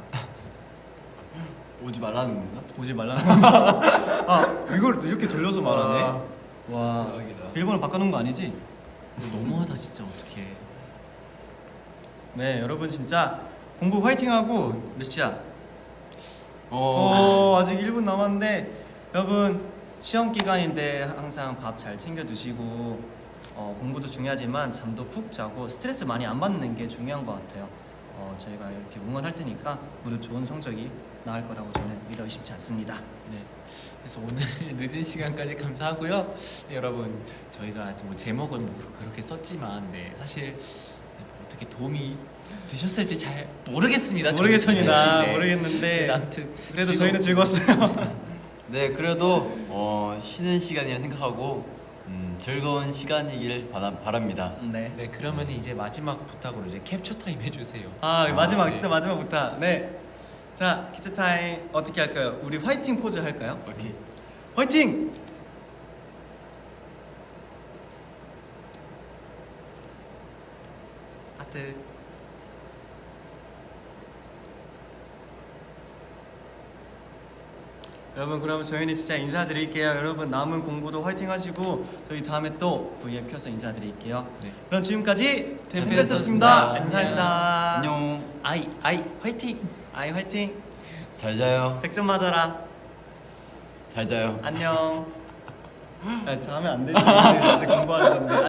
오지 말라는 건가? 오지 말라는 거. 이걸 이렇게 돌려서 말하네. 와, 대박이다. 비밀번호 바꿔놓은 거 아니지? 이거 너무하다 진짜 어떡해. 네, 여러분 진짜 공부 화이팅하고 몇 시야? 어. 아직 1분 남았는데 여러분 시험 기간인데 항상 밥 잘 챙겨 드시고 공부도 중요하지만 잠도 푹 자고 스트레스 많이 안 받는 게 중요한 것 같아요. 저희가 이렇게 응원할 테니까 무릇 좋은 성적이 나올 거라고 저는 믿어 의심치 않습니다. 네. 그래서 오늘 늦은 시간까지 감사하고요. 네, 여러분 저희가 뭐 제목은 뭐 그렇게 썼지만 사실 어떻게 도움이 되셨을지 잘 모르겠습니다. 저는 솔직히. 모르겠는데 아무튼 그래도 저희는 즐거웠어요. 네, 그래도 쉬는 시간이라 생각하고 즐거운 시간이길 바랍니다. 네. 네, 그러면 이제 마지막 부탁으로 이제 캡처 타임 해주세요. 마지막 네. 진짜 마지막 부탁. 네. 자, 캡처 타임 어떻게 할까요? 우리 화이팅 포즈 할까요? 오케이. 화이팅! 하트. 여러분 그러면 저희는 진짜 인사드릴게요. 여러분 남은 공부도 화이팅 하시고 저희 다음에 또 V앱 켜서 인사드릴게요. 네. 그럼 지금까지 템페스트였습니다. 템페스트였습니다. 안녕. 감사합니다. 안녕. 아이 화이팅! 아이 화이팅. 잘 자요. 100점 맞아라. 잘 자요. 안녕. 아, 저 하면 안 되지. 이제 공부하는 건데.